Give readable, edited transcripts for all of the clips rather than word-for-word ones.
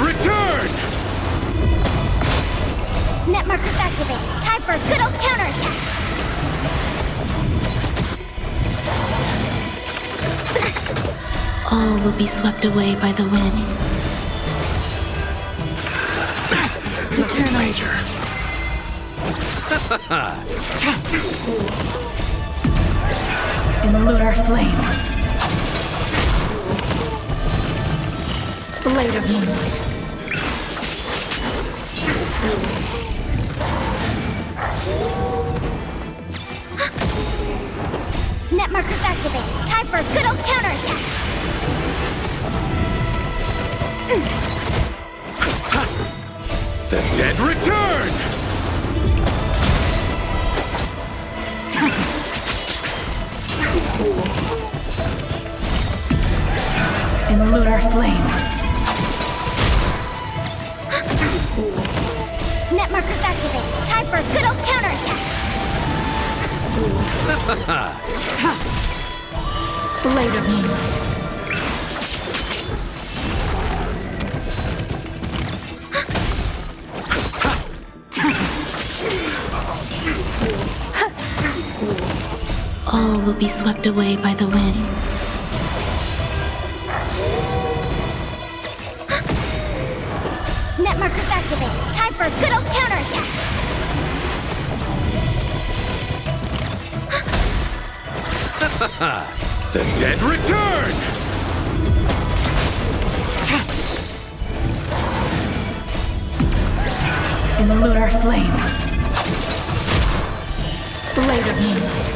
return! Net markers activated. Time for a good old counterattack. All will be swept away by the wind. Eternal. Major. In lunar flame. Blade of moonlight. Net markers activated. Time for a good old counterattack. The dead return! In lunar flame. Net markers activated. Time for a good old counterattack. Blade of moonlight. All will be swept away by the wind. Net markers activated. Time for a good old counterattack. The dead return! In lunar flame. Blade of moonlight.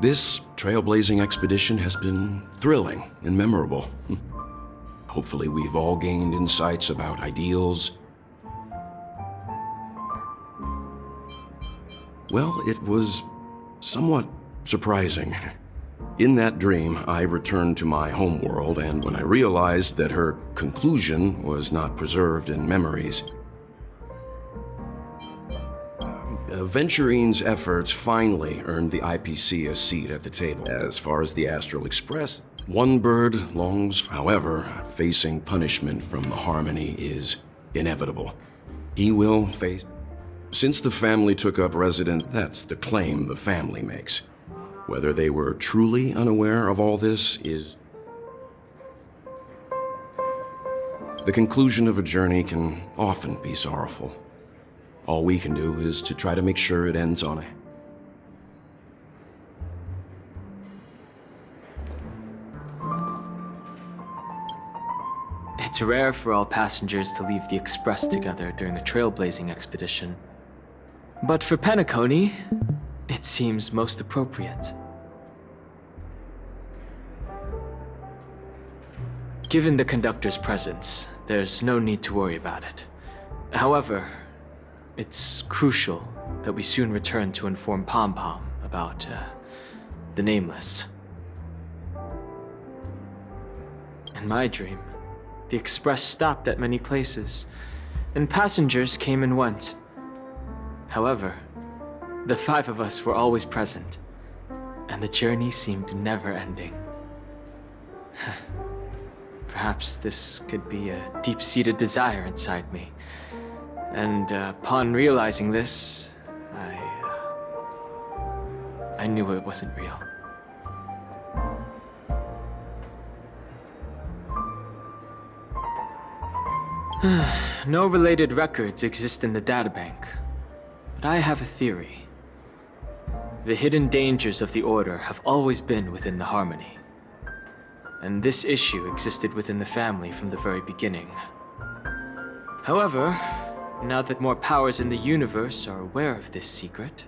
This trailblazing expedition has been thrilling and memorable. Hopefully we've all gained insights about ideals. Well, it was somewhat surprising. In that dream, I returned to my homeworld, and when I realized that her conclusion was not preserved in memories, Venturine's efforts finally earned the IPC a seat at the table. As far as the Astral Express, one bird longs, however, facing punishment from the Harmony is inevitable. He will face... Since the family took up residence, that's the claim the family makes. Whether they were truly unaware of all this is... The conclusion of a journey can often be sorrowful. All we can do is to try to make sure it ends on a... It's rare for all passengers to leave the Express together during a trailblazing expedition. But for Penacony, it seems most appropriate. Given the conductor's presence, there's no need to worry about it. However, it's crucial that we soon return to inform Pom Pom about, the Nameless. In my dream, the Express stopped at many places, and passengers came and went. However, the 5 of us were always present, and the journey seemed never ending. Perhaps this could be a deep-seated desire inside me. And upon realizing this, I knew it wasn't real. No related records exist in the databank, but I have a theory. The hidden dangers of the Order have always been within the Harmony, and this issue existed within the family from the very beginning. However, now that more powers in the universe are aware of this secret,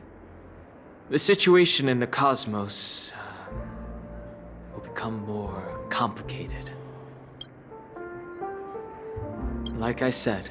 the situation in the cosmos will become more complicated. Like I said,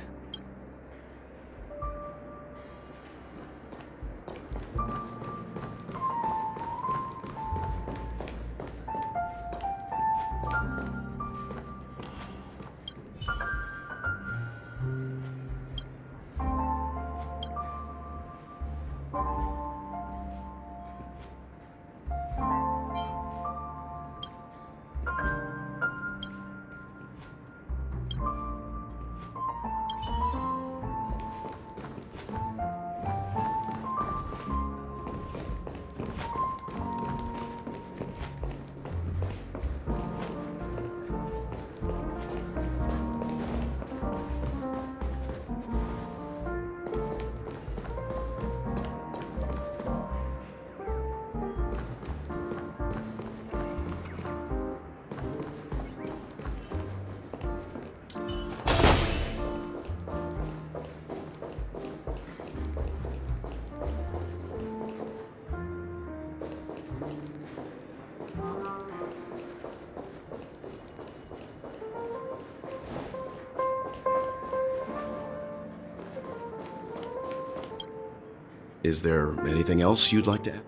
Is there anything else you'd like to add?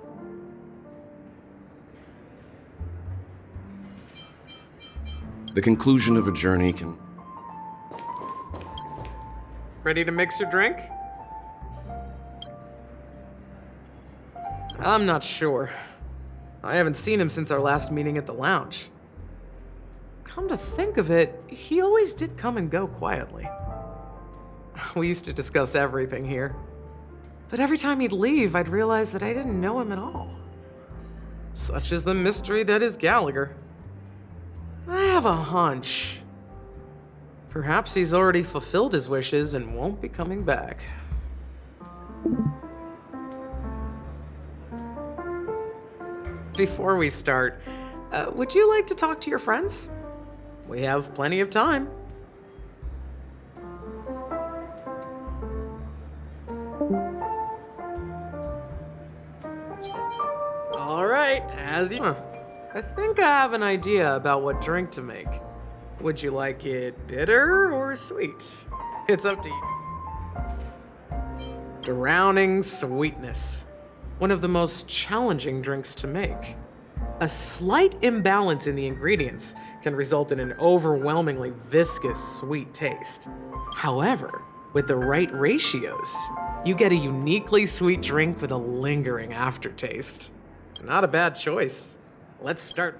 The conclusion of a journey can... Ready to mix your drink? I'm not sure. I haven't seen him since our last meeting at the lounge. Come to think of it, he always did come and go quietly. We used to discuss everything here. But every time he'd leave, I'd realize that I didn't know him at all. Such is the mystery that is Gallagher. I have a hunch. Perhaps he's already fulfilled his wishes and won't be coming back. Before we start, would you like to talk to your friends? We have plenty of time. All right, I think I have an idea about what drink to make. Would you like it bitter or sweet? It's up to you. Drowning sweetness. One of the most challenging drinks to make. A slight imbalance in the ingredients can result in an overwhelmingly viscous sweet taste. However, with the right ratios, you get a uniquely sweet drink with a lingering aftertaste. Not a bad choice. Let's start.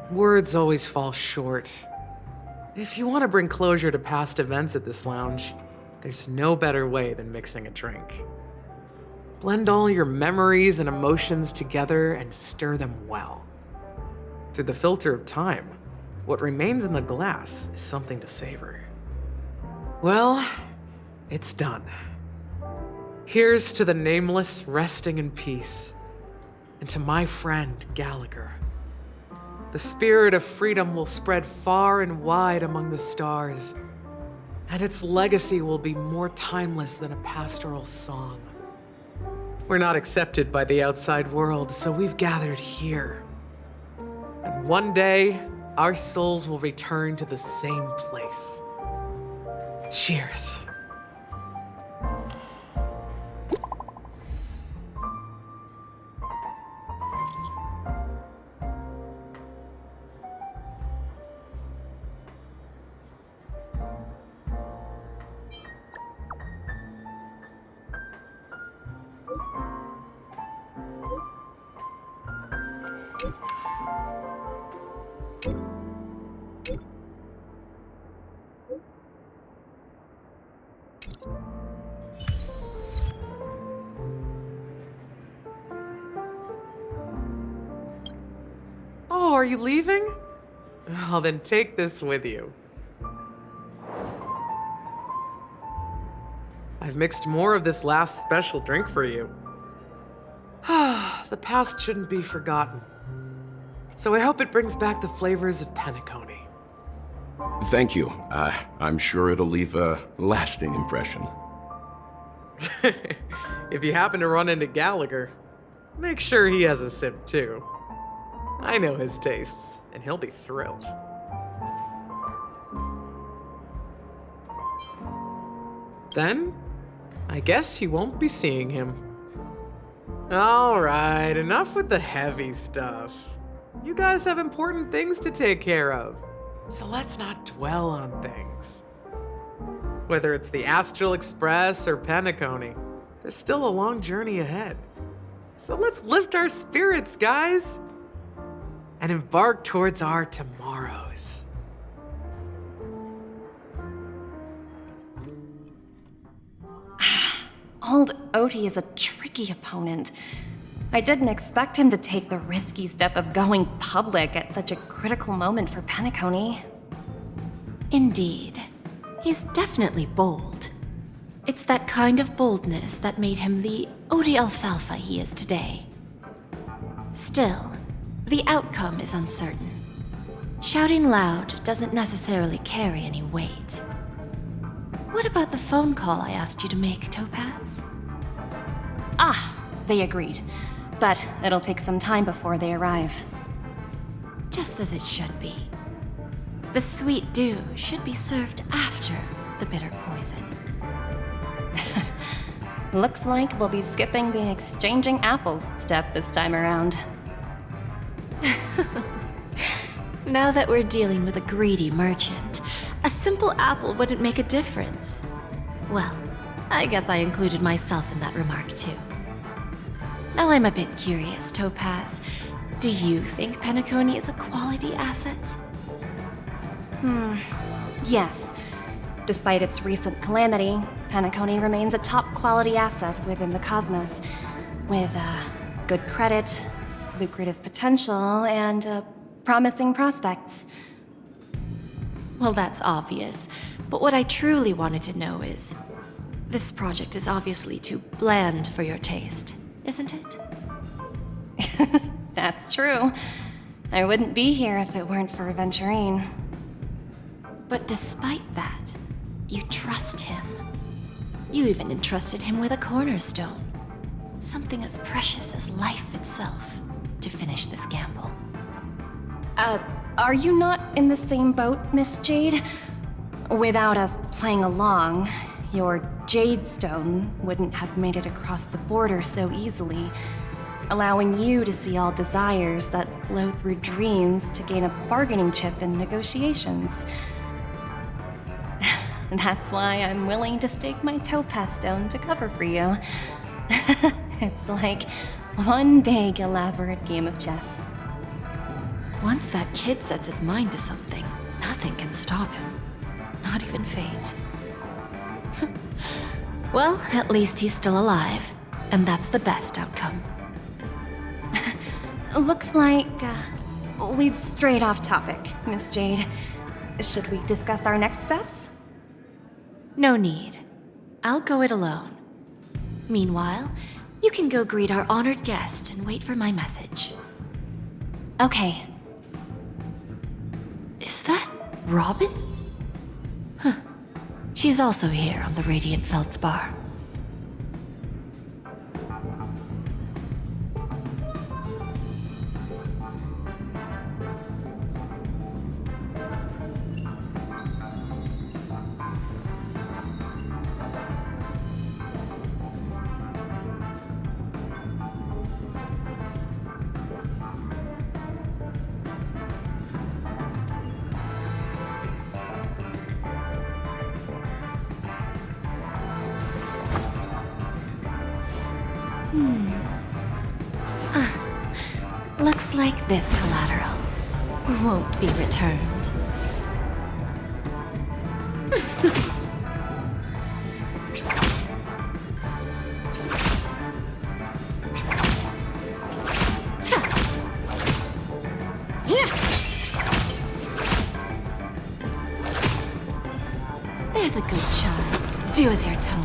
Words always fall short. If you want to bring closure to past events at this lounge, there's no better way than mixing a drink. Blend all your memories and emotions together and stir them well. Through the filter of time, what remains in the glass is something to savor. Well, it's done. Here's to the nameless resting in peace, and to my friend Gallagher. The spirit of freedom will spread far and wide among the stars, and its legacy will be more timeless than a pastoral song. We're not accepted by the outside world, so we've gathered here. And one day, our souls will return to the same place. Cheers. Oh, are you leaving? Oh, then take this with you. I've mixed more of this last special drink for you. The past shouldn't be forgotten. So I hope it brings back the flavors of Penacony. Thank you. I'm sure it'll leave a lasting impression. If you happen to run into Gallagher, make sure he has a sip too. I know his tastes, and he'll be thrilled. Then, I guess you won't be seeing him. All right, enough with the heavy stuff. You guys have important things to take care of, so let's not dwell on things. Whether it's the Astral Express or Penacony, there's still a long journey ahead. So let's lift our spirits, guys, and embark towards our tomorrows. Old Odie is a tricky opponent. I didn't expect him to take the risky step of going public at such a critical moment for Penacony. Indeed. He's definitely bold. It's that kind of boldness that made him the Odie Alfalfa he is today. Still, the outcome is uncertain. Shouting loud doesn't necessarily carry any weight. What about the phone call I asked you to make, Topaz? Ah, they agreed. But it'll take some time before they arrive. Just as it should be. The sweet dew should be served after the bitter poison. Looks like we'll be skipping the exchanging apples step this time around. Now that we're dealing with a greedy merchant, a simple apple wouldn't make a difference. Well, I guess I included myself in that remark too. Now I'm a bit curious, Topaz. Do you think Penacony is a quality asset? Yes. Despite its recent calamity, Penacony remains a top quality asset within the cosmos, with good credit, lucrative potential, and promising prospects. Well, that's obvious. But what I truly wanted to know is, this project is obviously too bland for your taste, isn't it? That's true. I wouldn't be here if it weren't for Aventurine. But despite that, you trust him. You even entrusted him with a cornerstone. Something as precious as life itself, to finish this gamble. Are you not in the same boat, Miss Jade? Without us playing along, your Jade Stone wouldn't have made it across the border so easily, allowing you to see all desires that flow through dreams to gain a bargaining chip in negotiations. That's why I'm willing to stake my topaz stone to cover for you. It's like one big, elaborate game of chess. Once that kid sets his mind to something, nothing can stop him. Not even fate. Well, at least he's still alive, and that's the best outcome. Looks like we've strayed off topic, Miss Jade. Should we discuss our next steps? No need. I'll go it alone. Meanwhile, you can go greet our honored guest and wait for my message. Okay. Is that Robin? Huh. She's also here on the Radiant Feldspar. Looks like this collateral won't be returned. There's a good child. Do as you're told.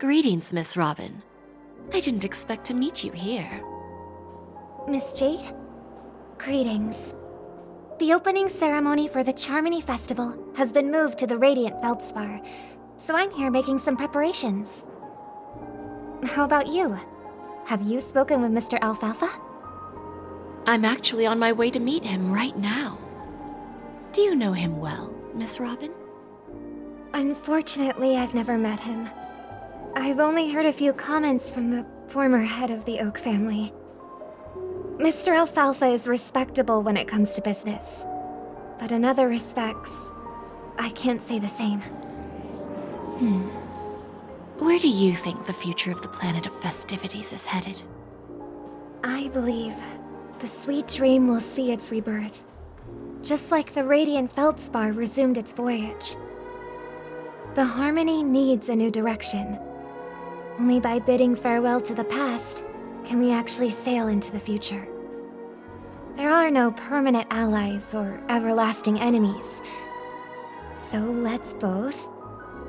Greetings, Miss Robin. I didn't expect to meet you here. Miss Jade? Greetings. The opening ceremony for the Charmony Festival has been moved to the Radiant Feldspar, so I'm here making some preparations. How about you? Have you spoken with Mr. Alfalfa? I'm actually on my way to meet him right now. Do you know him well, Miss Robin? Unfortunately, I've never met him. I've only heard a few comments from the former head of the Oak family. Mr. Alfalfa is respectable when it comes to business, but in other respects, I can't say the same. Where do you think the future of the planet of festivities is headed? I believe the sweet dream will see its rebirth, just like the Radiant Feldspar resumed its voyage. The Harmony needs a new direction. Only by bidding farewell to the past can we actually sail into the future. There are no permanent allies or everlasting enemies. So let's both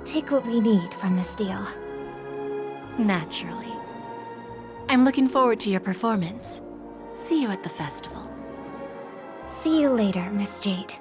take what we need from this deal. Naturally. I'm looking forward to your performance. See you at the festival. See you later, Miss Jade.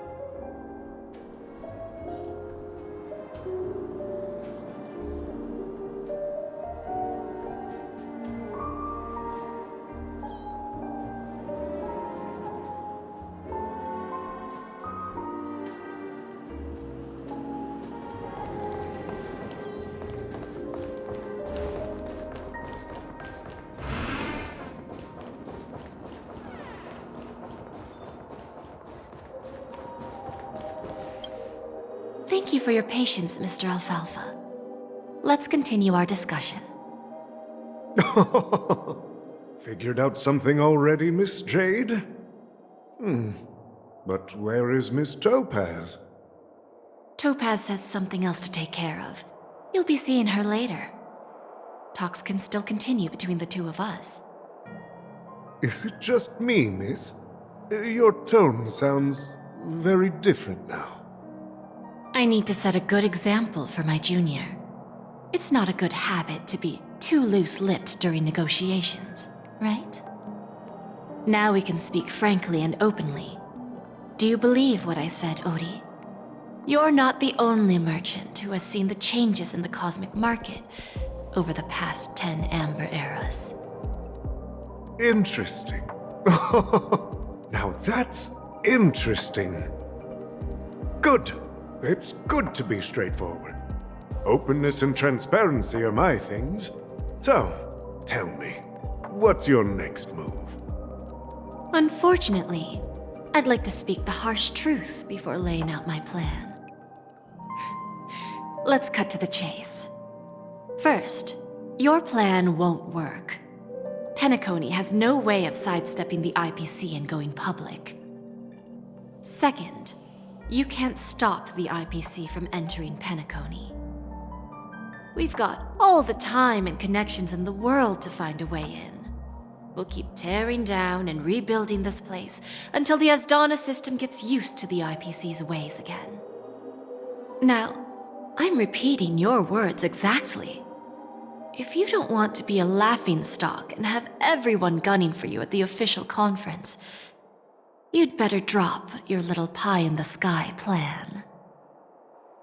Thank you for your patience, Mr. Alfalfa. Let's continue our discussion. Figured out something already, Miss Jade? But where is Miss Topaz? Topaz has something else to take care of. You'll be seeing her later. Talks can still continue between the two of us. Is it just me, miss? Your tone sounds very different now. I need to set a good example for my junior. It's not a good habit to be too loose-lipped during negotiations, right? Now we can speak frankly and openly. Do you believe what I said, Odie? You're not the only merchant who has seen the changes in the cosmic market over the past 10 Amber Eras. Interesting. Now that's interesting. Good. It's good to be straightforward. Openness and transparency are my things. So, tell me, what's your next move? Unfortunately, I'd like to speak the harsh truth before laying out my plan. Let's cut to the chase. First, your plan won't work. Penacony has no way of sidestepping the IPC and going public. Second, you can't stop the IPC from entering Penacony. We've got all the time and connections in the world to find a way in. We'll keep tearing down and rebuilding this place until the Asdana system gets used to the IPC's ways again. Now, I'm repeating your words exactly. If you don't want to be a laughingstock and have everyone gunning for you at the official conference, you'd better drop your little pie-in-the-sky plan.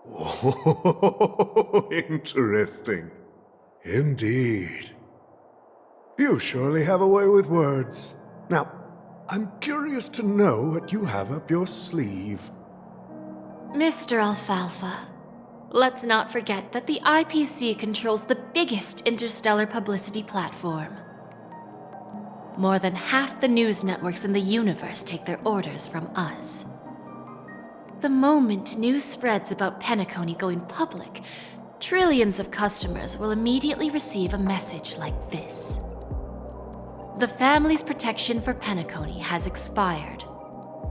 Oh, interesting. Indeed. You surely have a way with words. Now, I'm curious to know what you have up your sleeve. Mr. Alfalfa, let's not forget that the IPC controls the biggest interstellar publicity platform. More than half the news networks in the universe take their orders from us. The moment news spreads about Penacony going public, trillions of customers will immediately receive a message like this. The family's protection for Penacony has expired.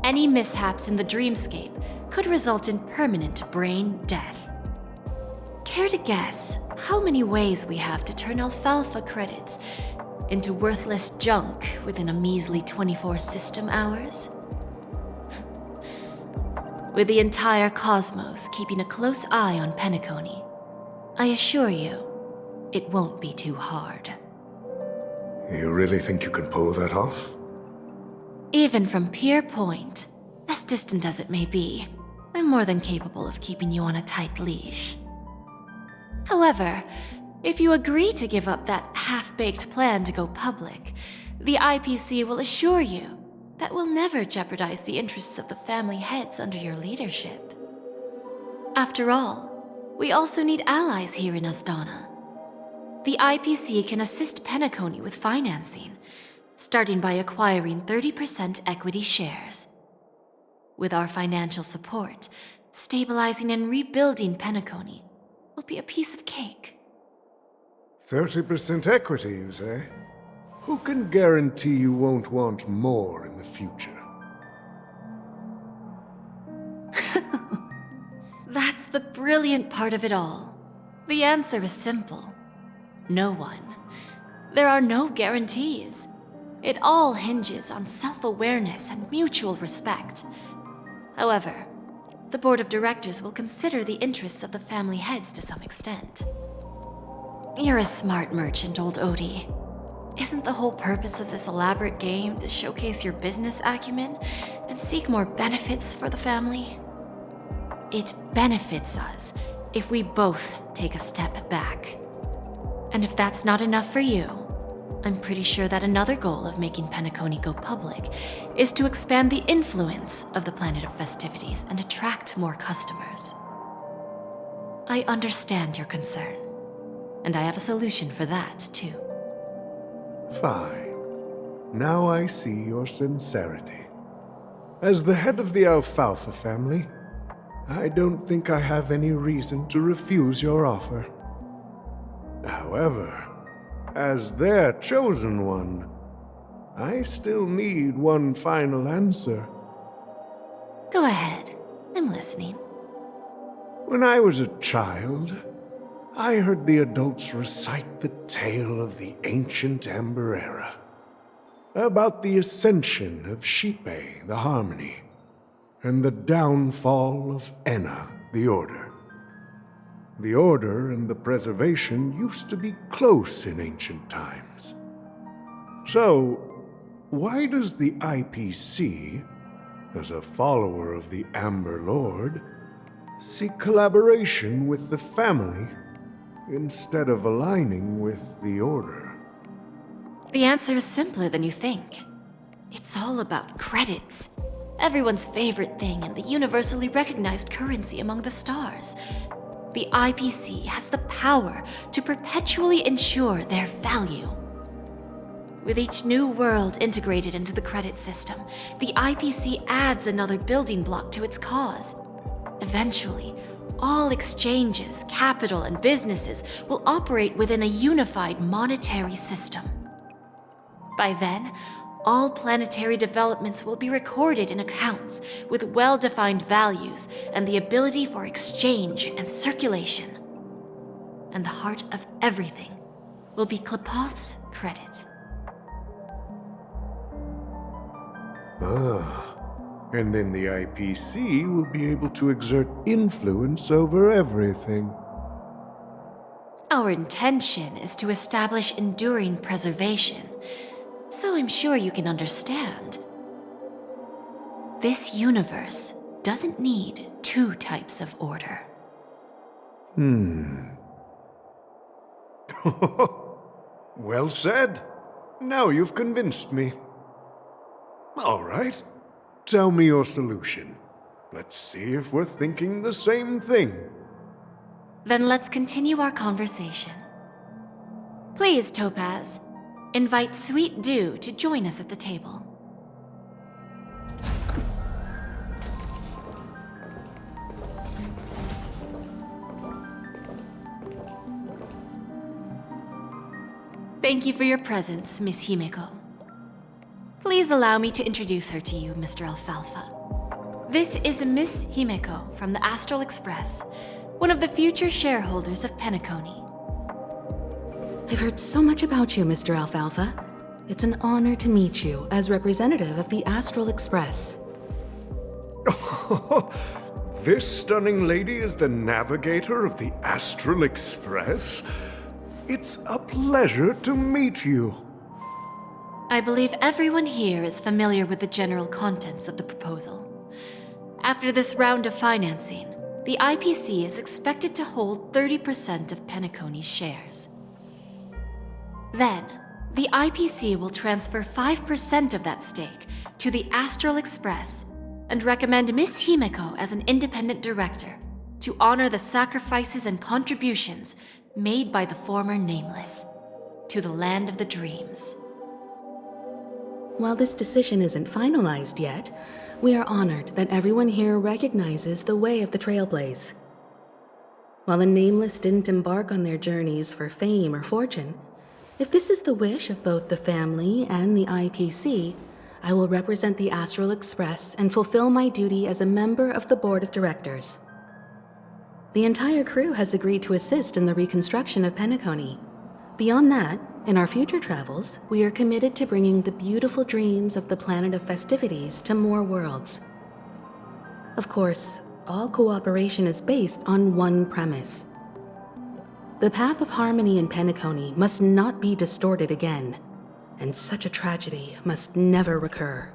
Any mishaps in the dreamscape could result in permanent brain death. Care to guess how many ways we have to turn Alfalfa credits into worthless junk within a measly 24 system hours? With the entire cosmos keeping a close eye on Penacony, I assure you, it won't be too hard. You really think you can pull that off? Even from Pier Point, as distant as it may be, I'm more than capable of keeping you on a tight leash. However, if you agree to give up that half-baked plan to go public, the IPC will assure you that we'll never jeopardize the interests of the family heads under your leadership. After all, we also need allies here in Asdana. The IPC can assist Penacony with financing, starting by acquiring 30% equity shares. With our financial support, stabilizing and rebuilding Penacony will be a piece of cake. 30% equity, you say? Who can guarantee you won't want more in the future? That's the brilliant part of it all. The answer is simple. No one. There are no guarantees. It all hinges on self-awareness and mutual respect. However, the board of directors will consider the interests of the family heads to some extent. You're a smart merchant, old Odie. Isn't the whole purpose of this elaborate game to showcase your business acumen and seek more benefits for the family? It benefits us if we both take a step back. And if that's not enough for you, I'm pretty sure that another goal of making Penacony go public is to expand the influence of the Planet of Festivities and attract more customers. I understand your concern, and I have a solution for that, too. Fine. Now I see your sincerity. As the head of the Alfalfa family, I don't think I have any reason to refuse your offer. However, as their chosen one, I still need one final answer. Go ahead. I'm listening. When I was a child, I heard the adults recite the tale of the ancient Amber Era, about the ascension of Shipe, the Harmony, and the downfall of Enna, the Order. The Order and the Preservation used to be close in ancient times. So, why does the IPC, as a follower of the Amber Lord, seek collaboration with the family instead of aligning with the Order? The answer is simpler than you think. It's all about credits. Everyone's favorite thing and the universally recognized currency among the stars. The IPC has the power to perpetually ensure their value. With each new world integrated into the credit system, the IPC adds another building block to its cause. Eventually, all exchanges, capital, and businesses will operate within a unified monetary system. By then, all planetary developments will be recorded in accounts with well-defined values and the ability for exchange and circulation. And the heart of everything will be Klepoth's credit. And then the IPC will be able to exert influence over everything. Our intention is to establish enduring preservation, so I'm sure you can understand. This universe doesn't need two types of order. Well said. Now you've convinced me. All right. Tell me your solution. Let's see if we're thinking the same thing. Then let's continue our conversation. Please, Topaz, invite Sweet Dew to join us at the table. Thank you for your presence, Miss Himeko. Please allow me to introduce her to you, Mr. Alfalfa. This is Miss Himeko from the Astral Express, one of the future shareholders of Penacony. I've heard so much about you, Mr. Alfalfa. It's an honor to meet you as representative of the Astral Express. This stunning lady is the navigator of the Astral Express? It's a pleasure to meet you. I believe everyone here is familiar with the general contents of the proposal. After this round of financing, the IPC is expected to hold 30% of Penacony's shares. Then, the IPC will transfer 5% of that stake to the Astral Express and recommend Miss Himeko as an independent director to honor the sacrifices and contributions made by the former Nameless to the land of the dreams. While this decision isn't finalized yet, we are honored that everyone here recognizes the way of the Trailblaze. While the Nameless didn't embark on their journeys for fame or fortune, if this is the wish of both the family and the IPC, I will represent the Astral Express and fulfill my duty as a member of the board of directors. The entire crew has agreed to assist in the reconstruction of Penacony. Beyond that, in our future travels, we are committed to bringing the beautiful dreams of the planet of festivities to more worlds. Of course, all cooperation is based on one premise. The path of harmony in Penacony must not be distorted again, and such a tragedy must never recur.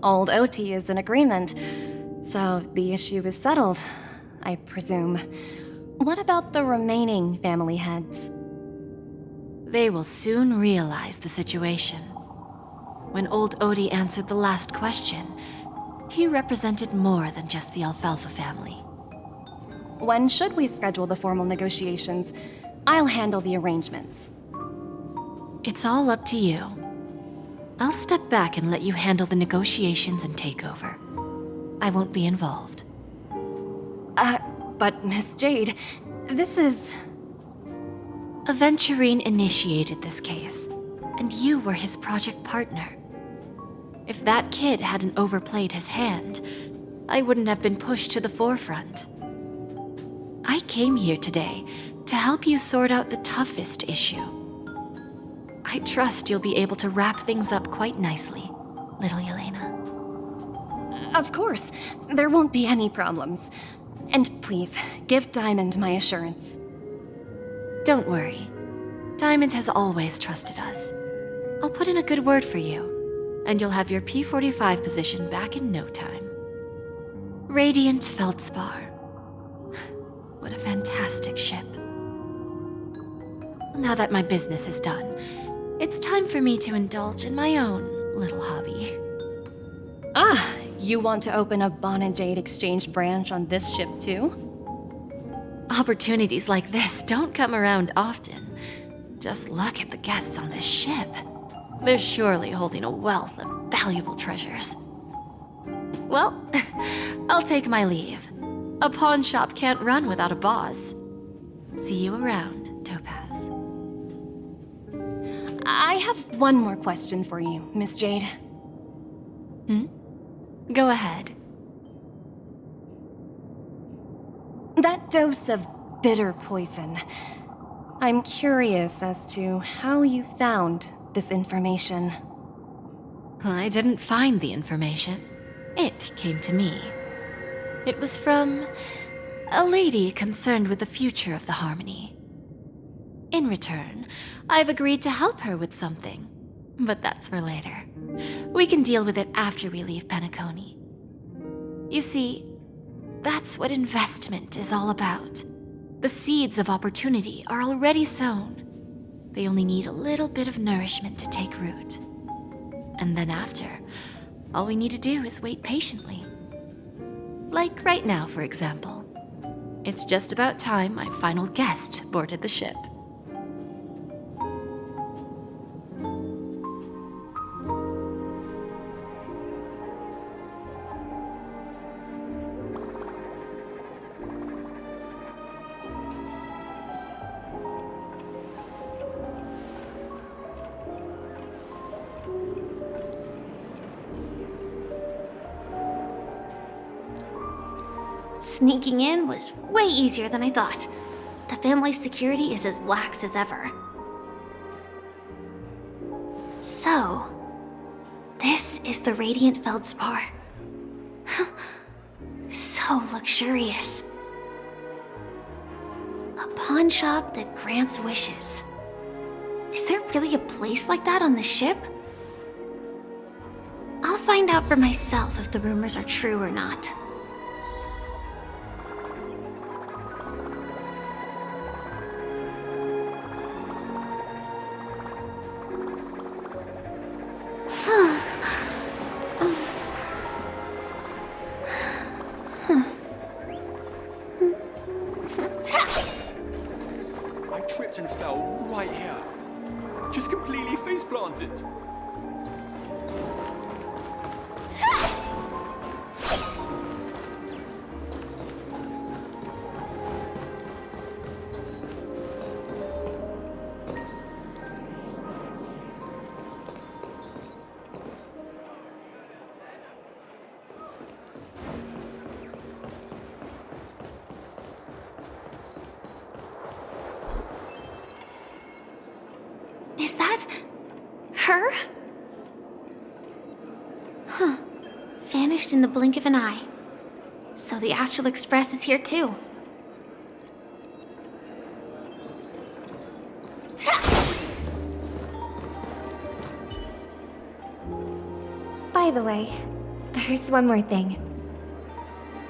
Old OT is in agreement, so the issue is settled, I presume. What about the remaining family heads? They will soon realize the situation. When old Odie answered the last question, he represented more than just the Alfalfa family. When should we schedule the formal negotiations? I'll handle the arrangements. It's all up to you. I'll step back and let you handle the negotiations and takeover. I won't be involved. But Miss Jade, this is... Aventurine initiated this case, and you were his project partner. If that kid hadn't overplayed his hand, I wouldn't have been pushed to the forefront. I came here today to help you sort out the toughest issue. I trust you'll be able to wrap things up quite nicely, little Yelena. Of course, there won't be any problems. And please, give Diamond my assurance. Don't worry. Diamond has always trusted us. I'll put in a good word for you, and you'll have your P-45 position back in no time. Radiant Feldspar. What a fantastic ship. Now that my business is done, it's time for me to indulge in my own little hobby. Ah, you want to open a Bon and Jade exchange branch on this ship too? Opportunities like this don't come around often. Just look at the guests on this ship. They're surely holding a wealth of valuable treasures. Well, I'll take my leave. A pawn shop can't run without a boss. See you around, Topaz. I have one more question for you, Miss Jade. Go ahead. That dose of bitter poison. I'm curious as to how you found this information. I didn't find the information. It came to me. It was from a lady concerned with the future of the Harmony. In return, I've agreed to help her with something, but that's for later. We can deal with it after we leave Penacony. You see, that's what investment is all about. The seeds of opportunity are already sown. They only need a little bit of nourishment to take root. And then after, all we need to do is wait patiently. Like right now, for example. It's just about time my final guest boarded the ship. Sneaking in was way easier than I thought. The family's security is as lax as ever. So, this is the Radiant Feldspar. So luxurious. A pawn shop that grants wishes. Is there really a place like that on the ship? I'll find out for myself if the rumors are true or not. I tripped and fell right here. Just completely face planted. Is that her? Huh. Vanished in the blink of an eye. So the Astral Express is here too. By the way, there's one more thing.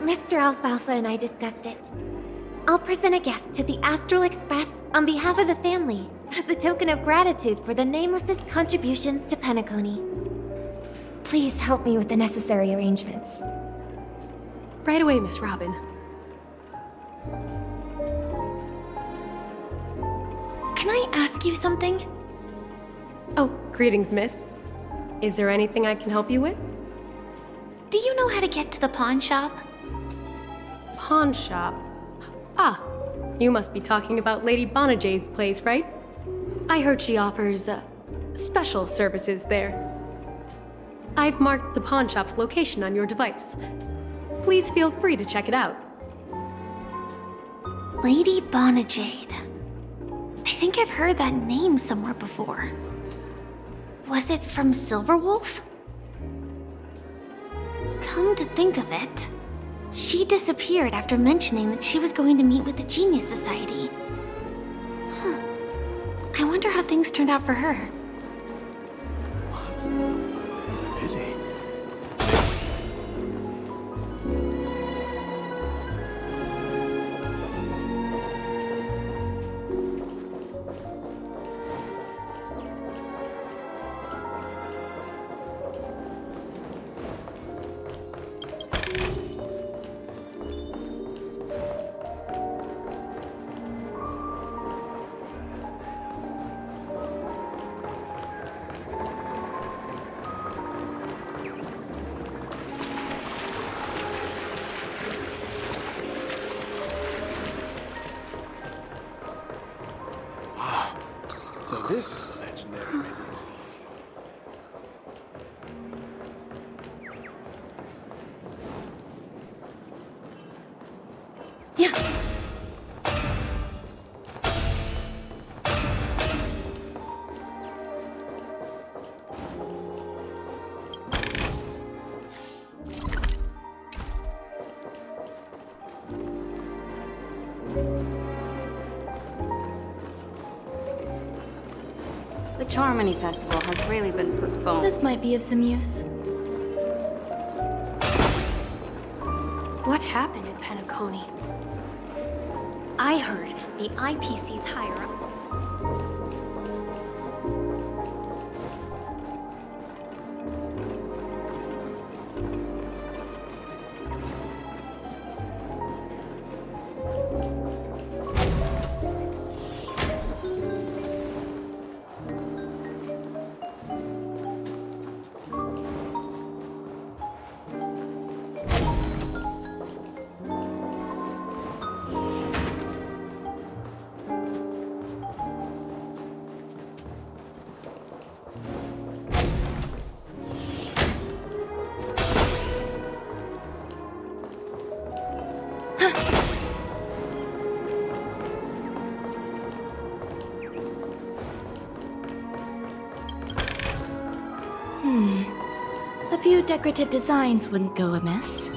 Mr. Alfalfa and I discussed it. I'll present a gift to the Astral Express on behalf of the family as a token of gratitude for the Nameless's contributions to Penacony. Please help me with the necessary arrangements. Right away, Miss Robin. Can I ask you something? Oh, greetings, miss. Is there anything I can help you with? Do you know how to get to the pawn shop? Pawn shop? Ah, you must be talking about Lady Bonajade's place, right? I heard she offers, special services there. I've marked the pawn shop's location on your device. Please feel free to check it out. Lady Bonajade. I think I've heard that name somewhere before. Was it from Silverwolf? Come to think of it, she disappeared after mentioning that she was going to meet with the Genius Society. I wonder how things turned out for her. What a pity. So this is the legendary Radiant. The Charmony Festival has really been postponed. This might be of some use. What happened in Penacony? I heard the IPC's higher up. decorative designs wouldn't go amiss.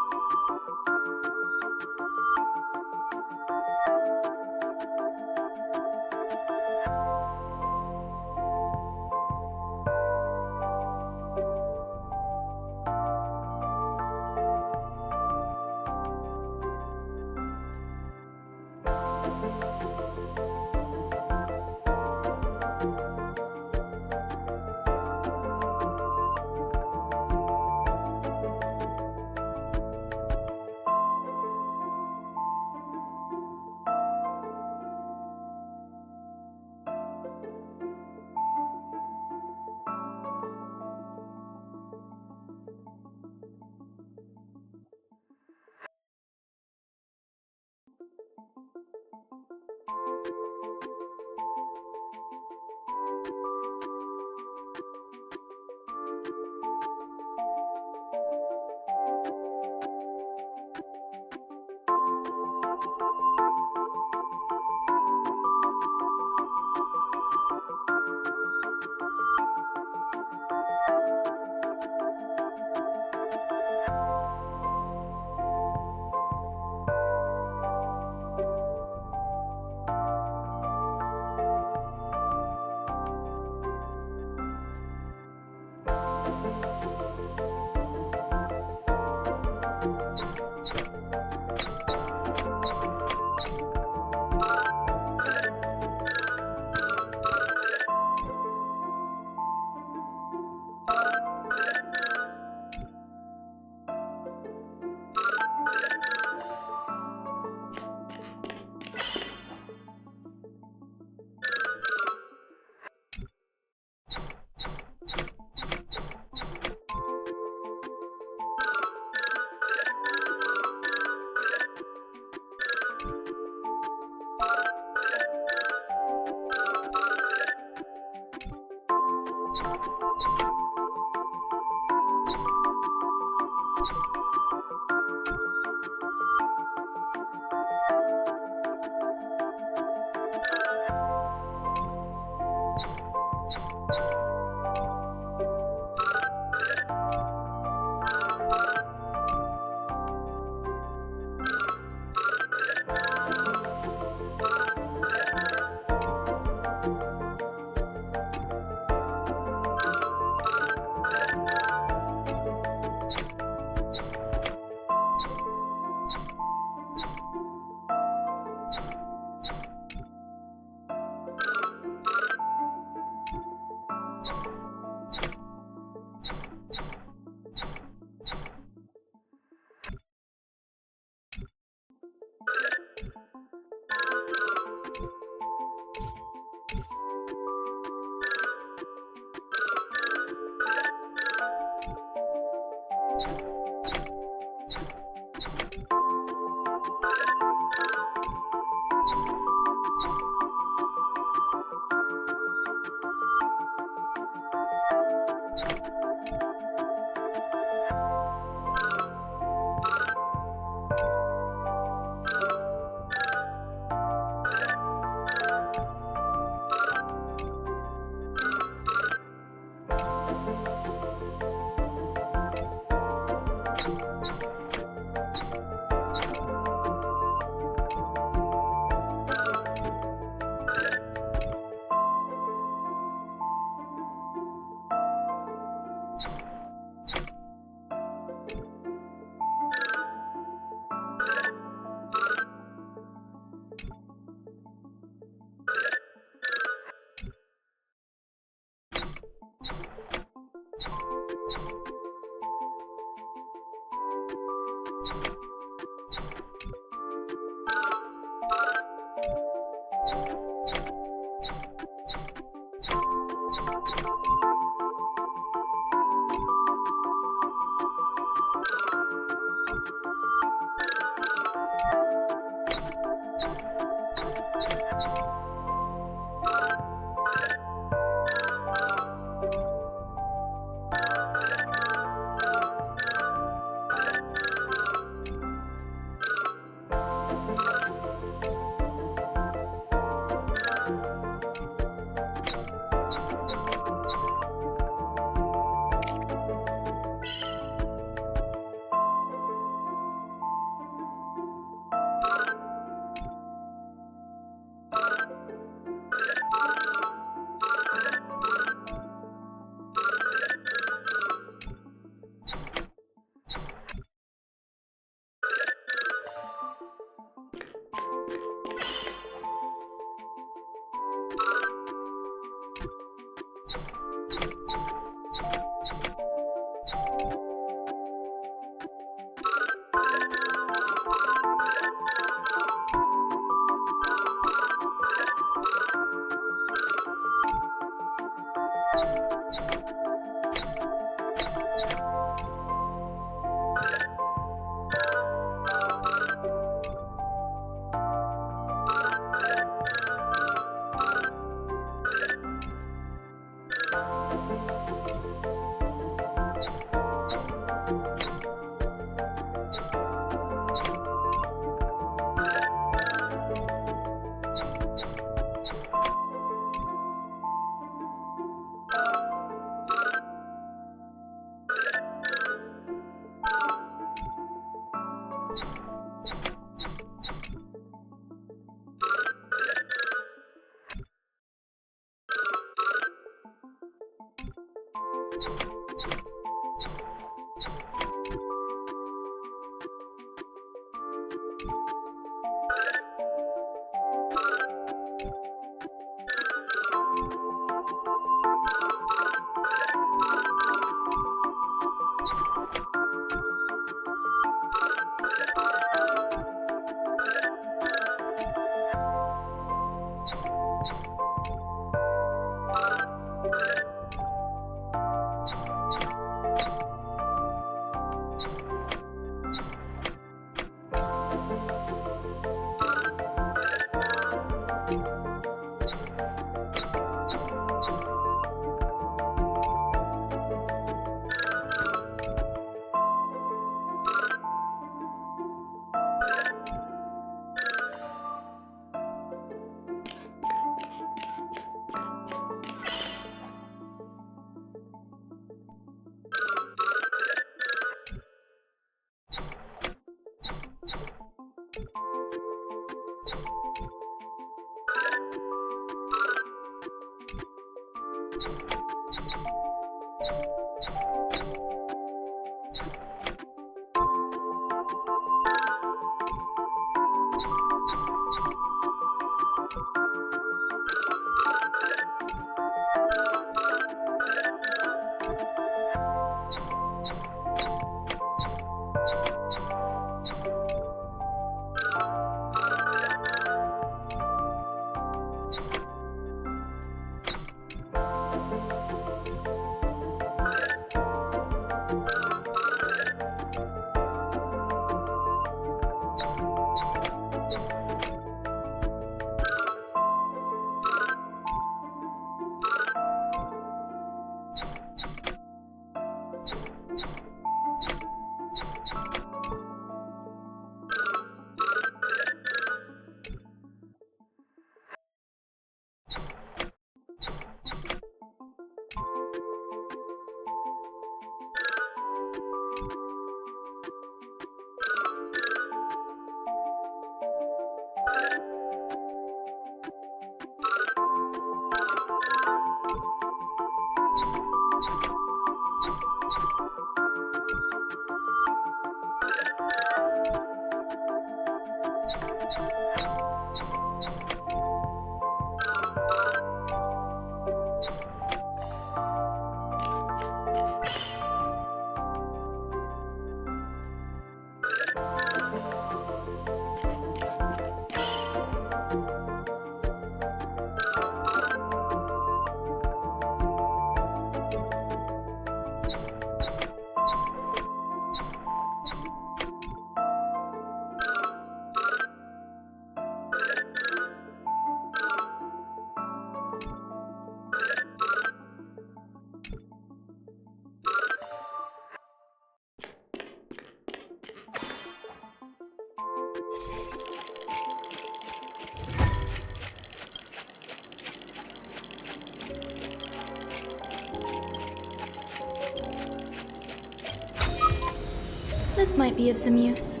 This might be of some use.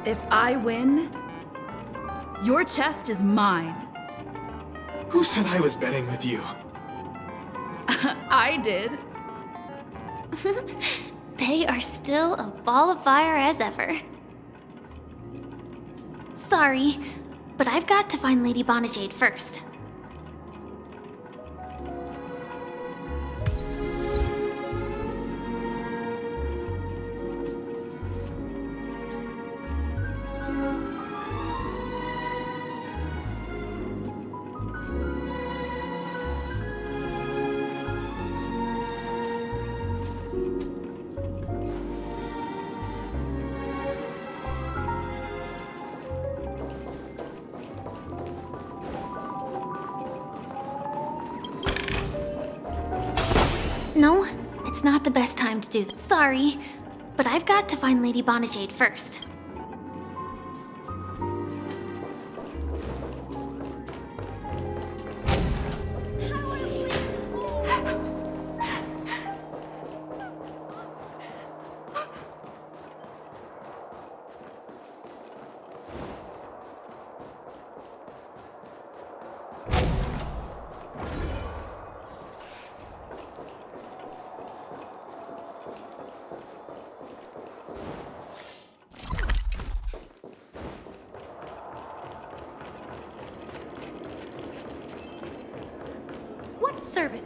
If I win, your chest is mine. Who said I was betting with you? I did. They are still a ball of fire as ever. Sorry, but I've got to find Lady Bonajade first. No, it's not the best time to do this. Sorry, but I've got to find Lady Bonajade first. What service?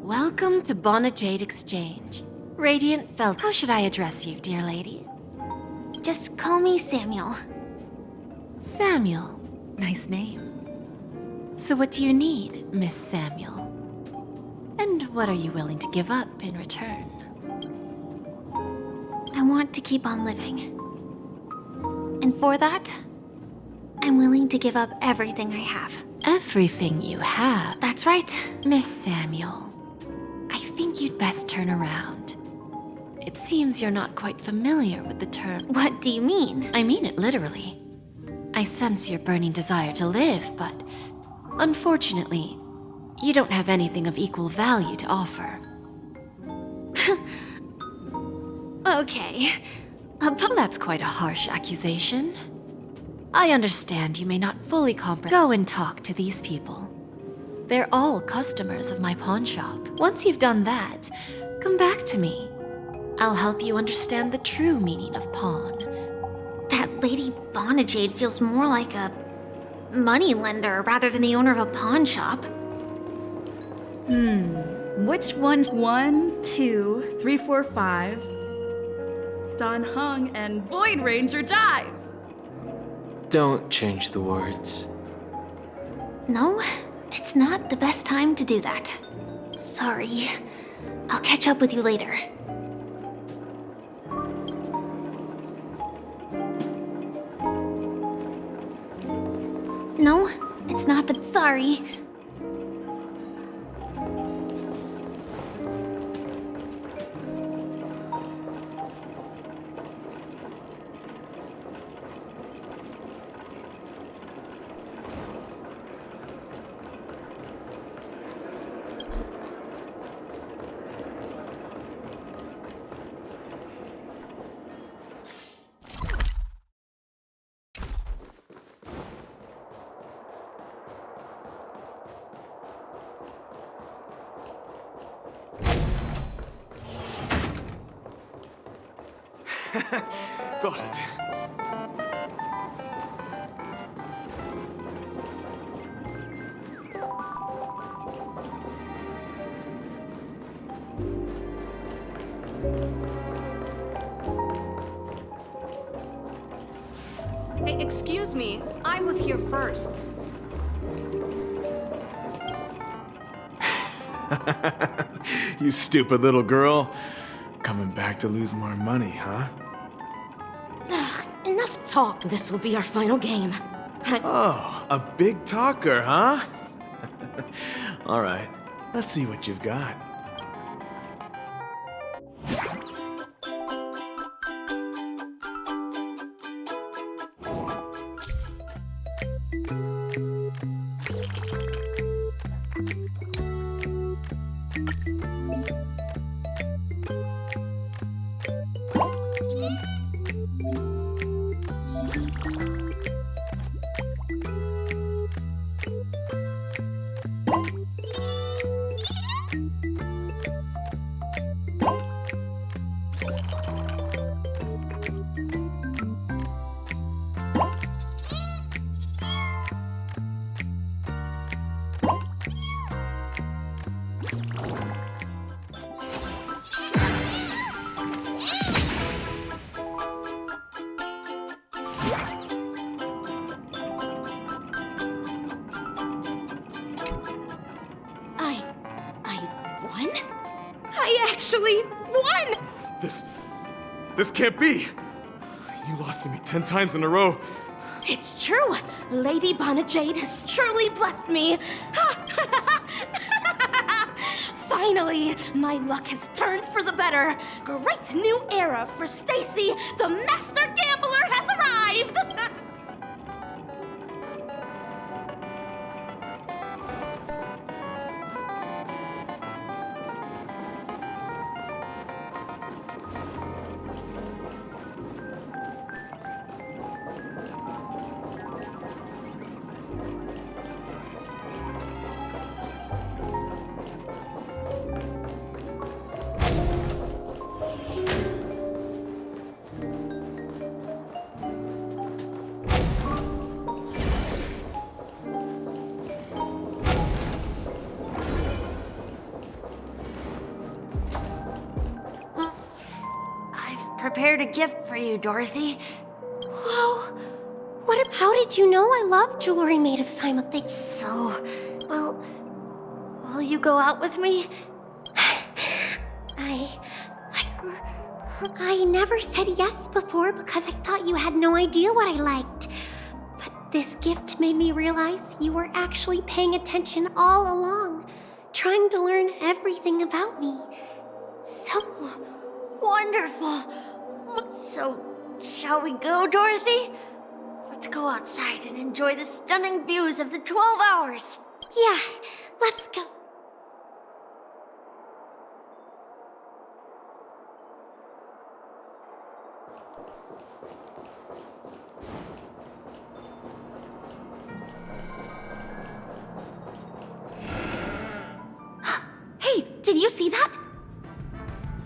Welcome to Bonajade Exchange. Radiant Felt. How should I address you, dear lady? Just call me Samuel. Samuel. Nice name. So what do you need, Miss Samuel? And what are you willing to give up in return? I want to keep on living. And for that, I'm willing to give up everything I have. Everything you have? That's right. Miss Samuel, I think you'd best turn around. It seems you're not quite familiar with the term. What do you mean? I mean it literally. I sense your burning desire to live, but unfortunately, you don't have anything of equal value to offer. Okay. Well, that's quite a harsh accusation. I understand you may not fully comprehend. Go and talk to these people. They're all customers of my pawn shop. Once you've done that, come back to me. I'll help you understand the true meaning of pawn. That Lady Bonajade feels more like a moneylender rather than the owner of a pawn shop. Which one? 1, 2, 3, 4, 5. Dan Heng and Void Ranger jive. Don't change the words. No, it's not the best time to do that. Sorry. I'll catch up with you later. No, it's not the... Sorry. Got it. Hey, excuse me. I was here first. You stupid little girl. Coming back to lose more money, huh? Enough talk. This will be our final game. Oh, a big talker, huh? All right, let's see what you've got. Actually won! This can't be! You lost to me 10 times in a row. It's true! Lady Bonajade has truly blessed me! Finally, my luck has turned for the better. Great new era for Stacy. The Master Gambler has arrived! prepared a gift for you, Dorothy. Whoa! How did you know I love jewelry made of Sæma things? So, well, will you go out with me? I never said yes before because I thought you had no idea what I liked. But this gift made me realize you were actually paying attention all along, trying to learn everything about me. So Wonderful. So, shall we go, Dorothy? Let's go outside and enjoy the stunning views of the 12 hours. yeah, let's go. Hey, did you see that?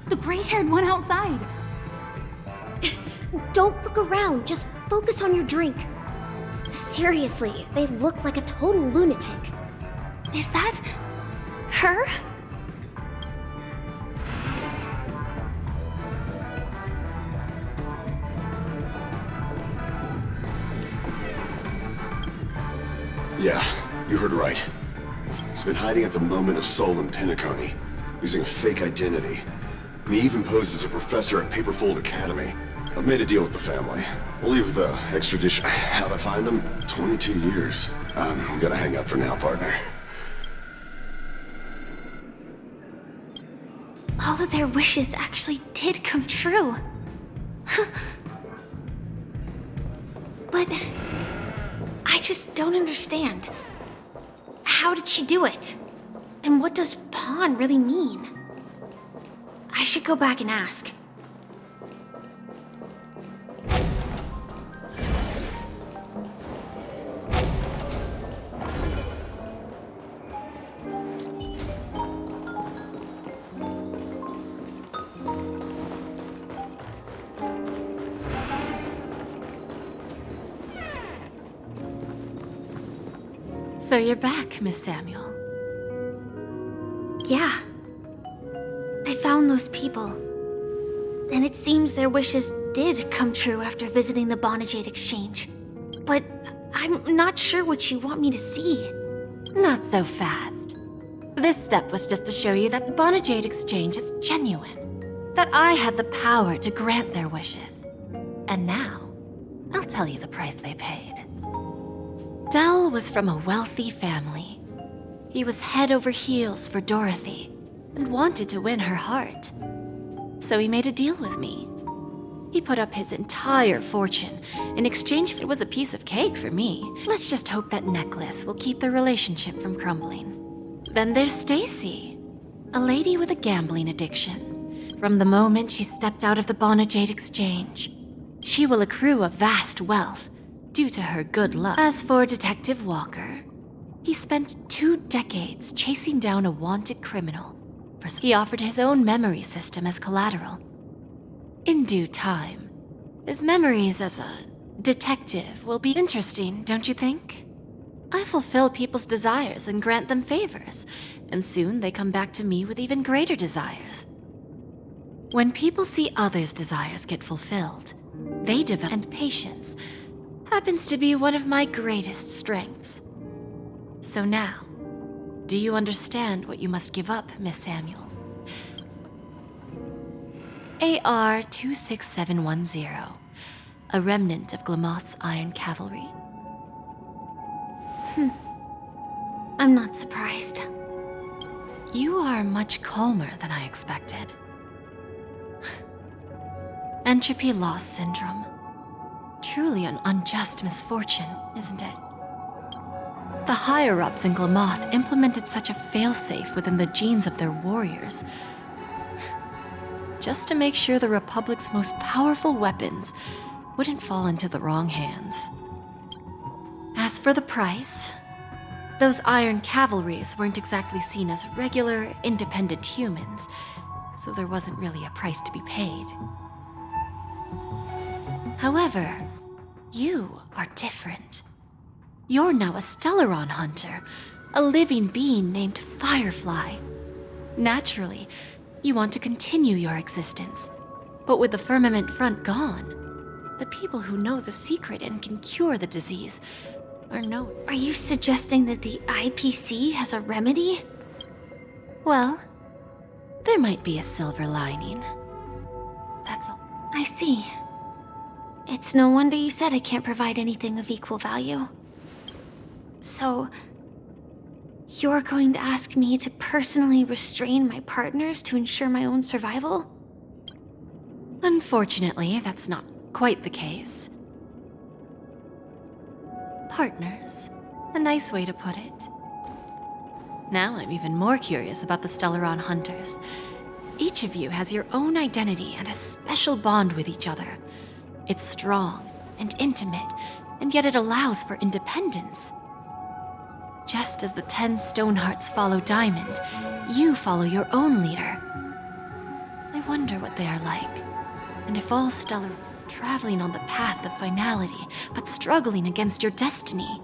The gray-haired one outside. Don't look around, just focus on your drink. Seriously, they look like a total lunatic. Is that her? Yeah, you heard right. He's been hiding at the moment of soul in Penacony, using a fake identity. And he even posed as a professor at Paperfold Academy. I've made a deal with the family. We'll leave the extradition. How'd I find him? 22 years. I'm gonna hang up for now, partner. All of their wishes actually did come true. But I just don't understand. How did she do it? And what does pawn really mean? I should go back and ask. So you're back, Miss Samuel. Yeah. I found those people. And it seems their wishes did come true after visiting the Bonajade Exchange. But I'm not sure what you want me to see. Not so fast. This step was just to show you that the Bonajade Exchange is genuine. That I had the power to grant their wishes. And now, I'll tell you the price they paid. Dell was from a wealthy family. He was head over heels for Dorothy and wanted to win her heart. So he made a deal with me. He put up his entire fortune in exchange for it was a piece of cake for me. Let's just hope that necklace will keep their relationship from crumbling. Then there's Stacy, a lady with a gambling addiction. From the moment she stepped out of the Bonajade Exchange, she will accrue a vast wealth due to her good luck. As for Detective Walker, he spent 2 decades chasing down a wanted criminal. He offered his own memory system as collateral. In due time, his memories as a detective will be interesting, don't you think? I fulfill people's desires and grant them favors, and soon they come back to me with even greater desires. When people see others' desires get fulfilled, they develop, and patience happens to be one of my greatest strengths. So now, do you understand what you must give up, Miss Samuel? AR 26710, a remnant of Glamoth's Iron Cavalry. I'm not surprised. You are much calmer than I expected. Entropy loss syndrome. Truly an unjust misfortune, isn't it? The higher-ups in Glamoth implemented such a failsafe within the genes of their warriors, just to make sure the Republic's most powerful weapons wouldn't fall into the wrong hands. As for the price, those Iron Cavalries weren't exactly seen as regular, independent humans, so there wasn't really a price to be paid. However, you are different. You're now a Stellaron hunter, a living being named Firefly. Naturally, you want to continue your existence, But with the firmament front gone, the people who know the secret and can cure the disease are no. Are you suggesting that the IPC has a remedy? Well, there might be a silver lining. That's all. I see. It's no wonder you said I can't provide anything of equal value. So, you're going to ask me to personally restrain my partners to ensure my own survival? Unfortunately, that's not quite the case. Partners. A nice way to put it. Now I'm even more curious about the Stellaron Hunters. Each of you has your own identity and a special bond with each other. It's strong and intimate, and yet it allows for independence. Just as the 10 Stonehearts follow Diamond, you follow your own leader. I wonder what they are like, and if all Stellar traveling on the path of finality, but struggling against your destiny,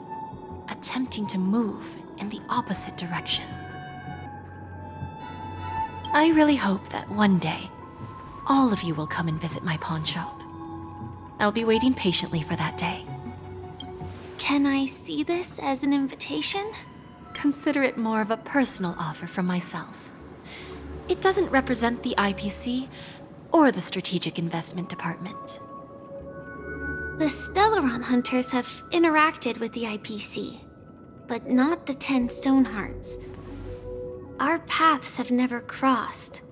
attempting to move in the opposite direction. I really hope that one day, all of you will come and visit my pawn shop. I'll be waiting patiently for that day. Can I see this as an invitation? Consider it more of a personal offer from myself. It doesn't represent the IPC or the Strategic Investment Department. The Stellaron Hunters have interacted with the IPC, but not the 10 Stonehearts. Our paths have never crossed.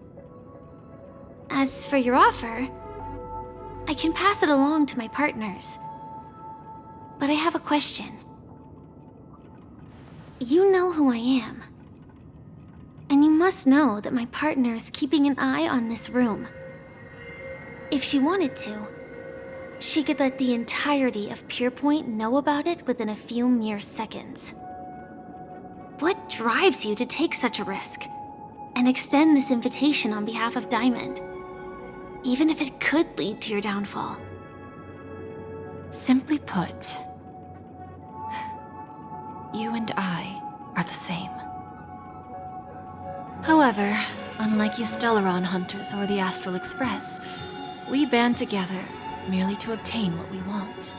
As for your offer, I can pass it along to my partners. But I have a question. You know who I am. And you must know that my partner is keeping an eye on this room. If she wanted to, she could let the entirety of Pierpoint know about it within a few mere seconds. What drives you to take such a risk and extend this invitation on behalf of Diamond, even if it could lead to your downfall? Simply put, you and I are the same. However, unlike you Stellaron Hunters or the Astral Express, we band together merely to obtain what we want.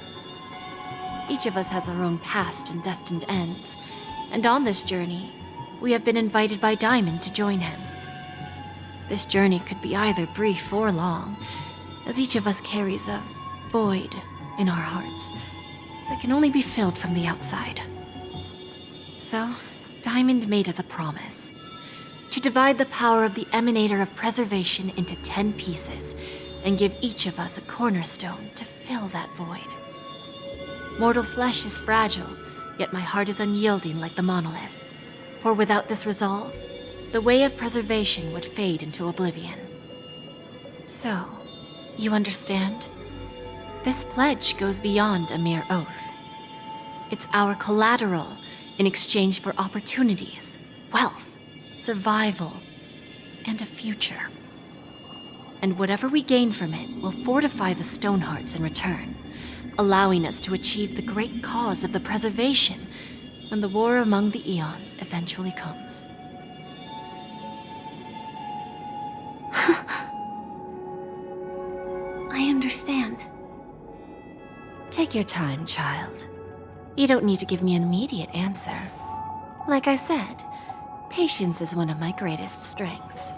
Each of us has our own past and destined ends, and on this journey, we have been invited by Diamond to join him. This journey could be either brief or long, as each of us carries a void in our hearts that can only be filled from the outside. So, Diamond made us a promise to divide the power of the Emanator of Preservation into 10 pieces and give each of us a cornerstone to fill that void. Mortal flesh is fragile, yet my heart is unyielding like the monolith. For without this resolve, the way of preservation would fade into oblivion. So, you understand? This pledge goes beyond a mere oath. It's our collateral in exchange for opportunities, wealth, survival, and a future. And whatever we gain from it will fortify the Stonehearts in return, allowing us to achieve the great cause of the preservation when the war among the eons eventually comes. I understand. Take your time, child. You don't need to give me an immediate answer. Like I said, patience is one of my greatest strengths.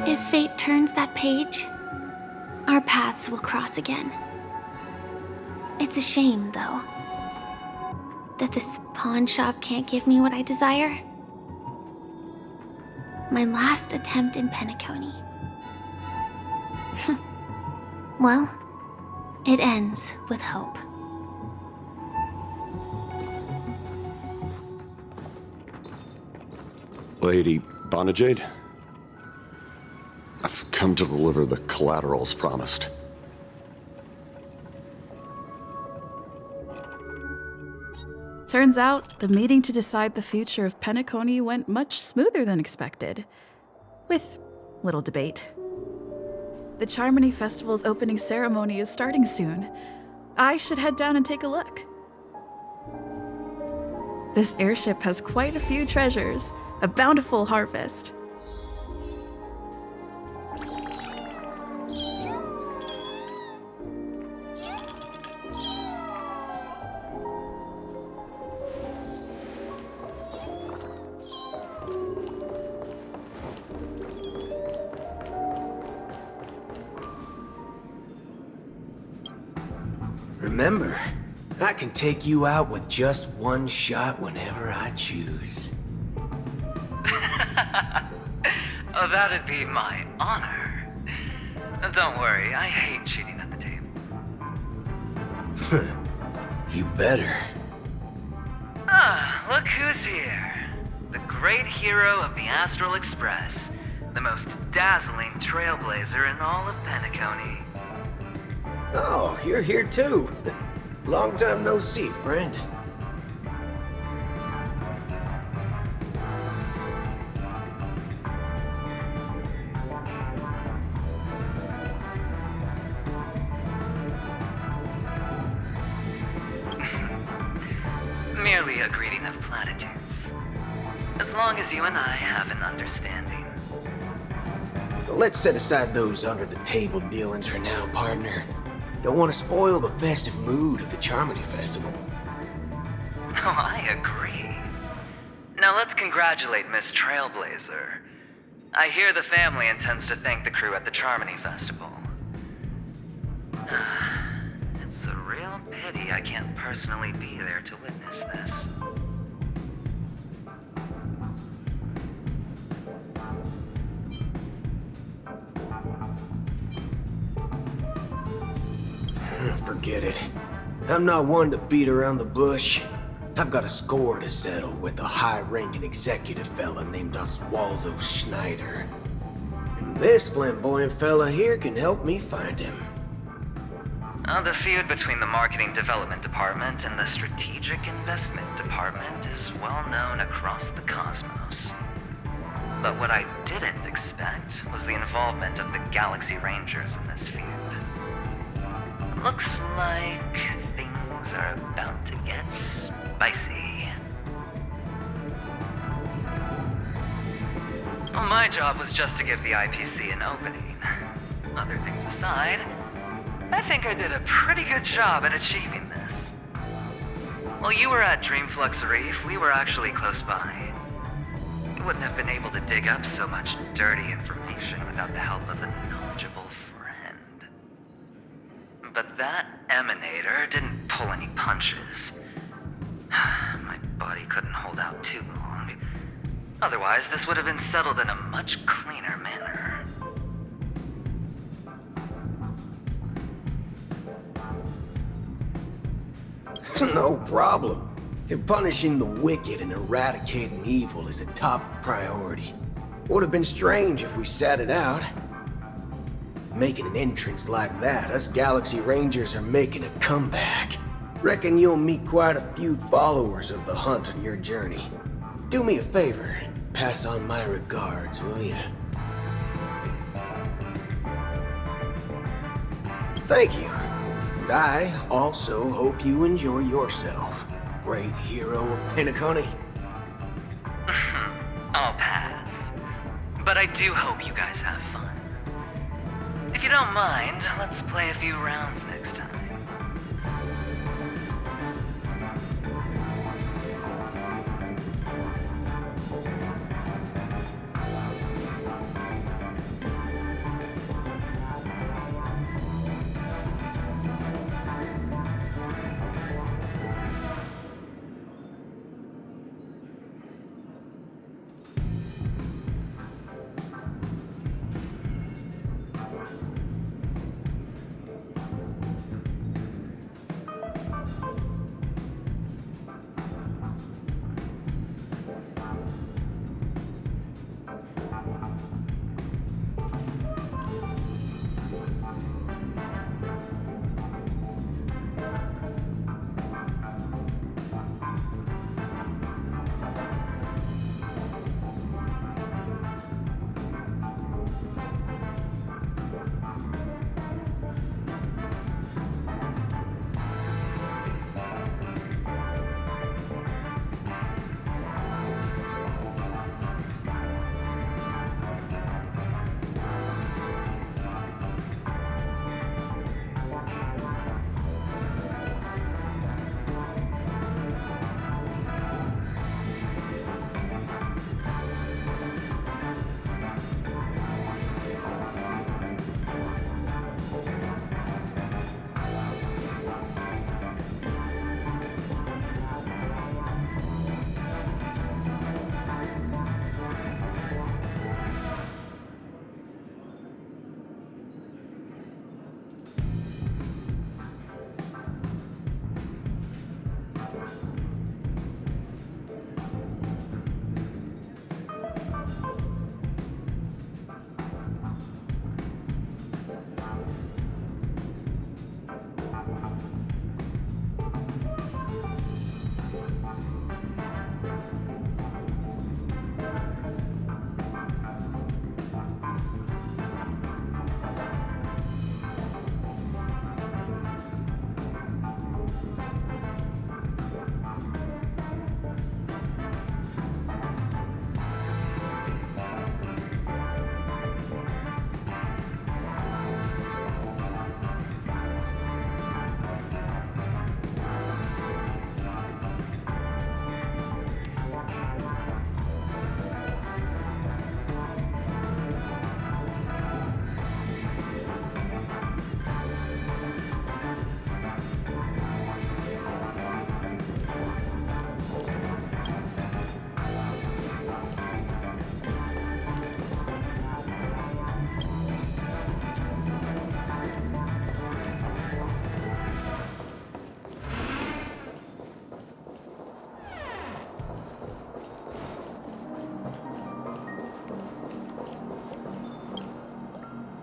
If fate turns that page, our paths will cross again. It's a shame, though, that this pawn shop can't give me what I desire. My last attempt in Penacony. Well, it ends with hope. Lady Bonajade? I've come to deliver the collaterals promised. Turns out, the meeting to decide the future of Penacony went much smoother than expected. With little debate. The Charmony Festival's opening ceremony is starting soon. I should head down and take a look. This airship has quite a few treasures, a bountiful harvest. Remember, I can take you out with just one shot whenever I choose. Oh, that'd be my honor. Don't worry, I hate cheating at the table. You better. Ah, look who's here. The great hero of the Astral Express. The most dazzling trailblazer in all of Penacony. Oh, you're here too. Long time no see, friend. Merely a greeting of platitudes. As long as you and I have an understanding. Let's set aside those under-the-table dealings for now, partner. Don't want to spoil the festive mood of the Charmony Festival. Oh, I agree. Now let's congratulate Miss Trailblazer. I hear the family intends to thank the crew at the Charmony Festival. It's a real pity I can't personally be there to witness this. Forget it. I'm not one to beat around the bush. I've got a score to settle with a high-ranking executive fella named Oswaldo Schneider. And this flamboyant fella here can help me find him. The feud between the Marketing Development Department and the Strategic Investment Department is well known across the cosmos. But what I didn't expect was the involvement of the Galaxy Rangers in this feud. Looks like things are about to get spicy. Well, my job was just to give the IPC an opening. Other things aside, I think I did a pretty good job at achieving this. While you were at Dreamflux Reef, we were actually close by. We wouldn't have been able to dig up so much dirty information without the help of a knowledgeable friend. But that emanator didn't pull any punches. My body couldn't hold out too long. Otherwise, this would have been settled in a much cleaner manner. No problem. Punishing the wicked and eradicating evil is a top priority. Would have been strange if we sat it out. Making an entrance like that, us Galaxy Rangers are making a comeback. Reckon you'll meet quite a few followers of the hunt on your journey. Do me a favor and pass on my regards, will ya? Thank you. And I also hope you enjoy yourself, great hero of Penacony. I'll pass. But I do hope you guys have fun. If you don't mind, let's play a few rounds next time.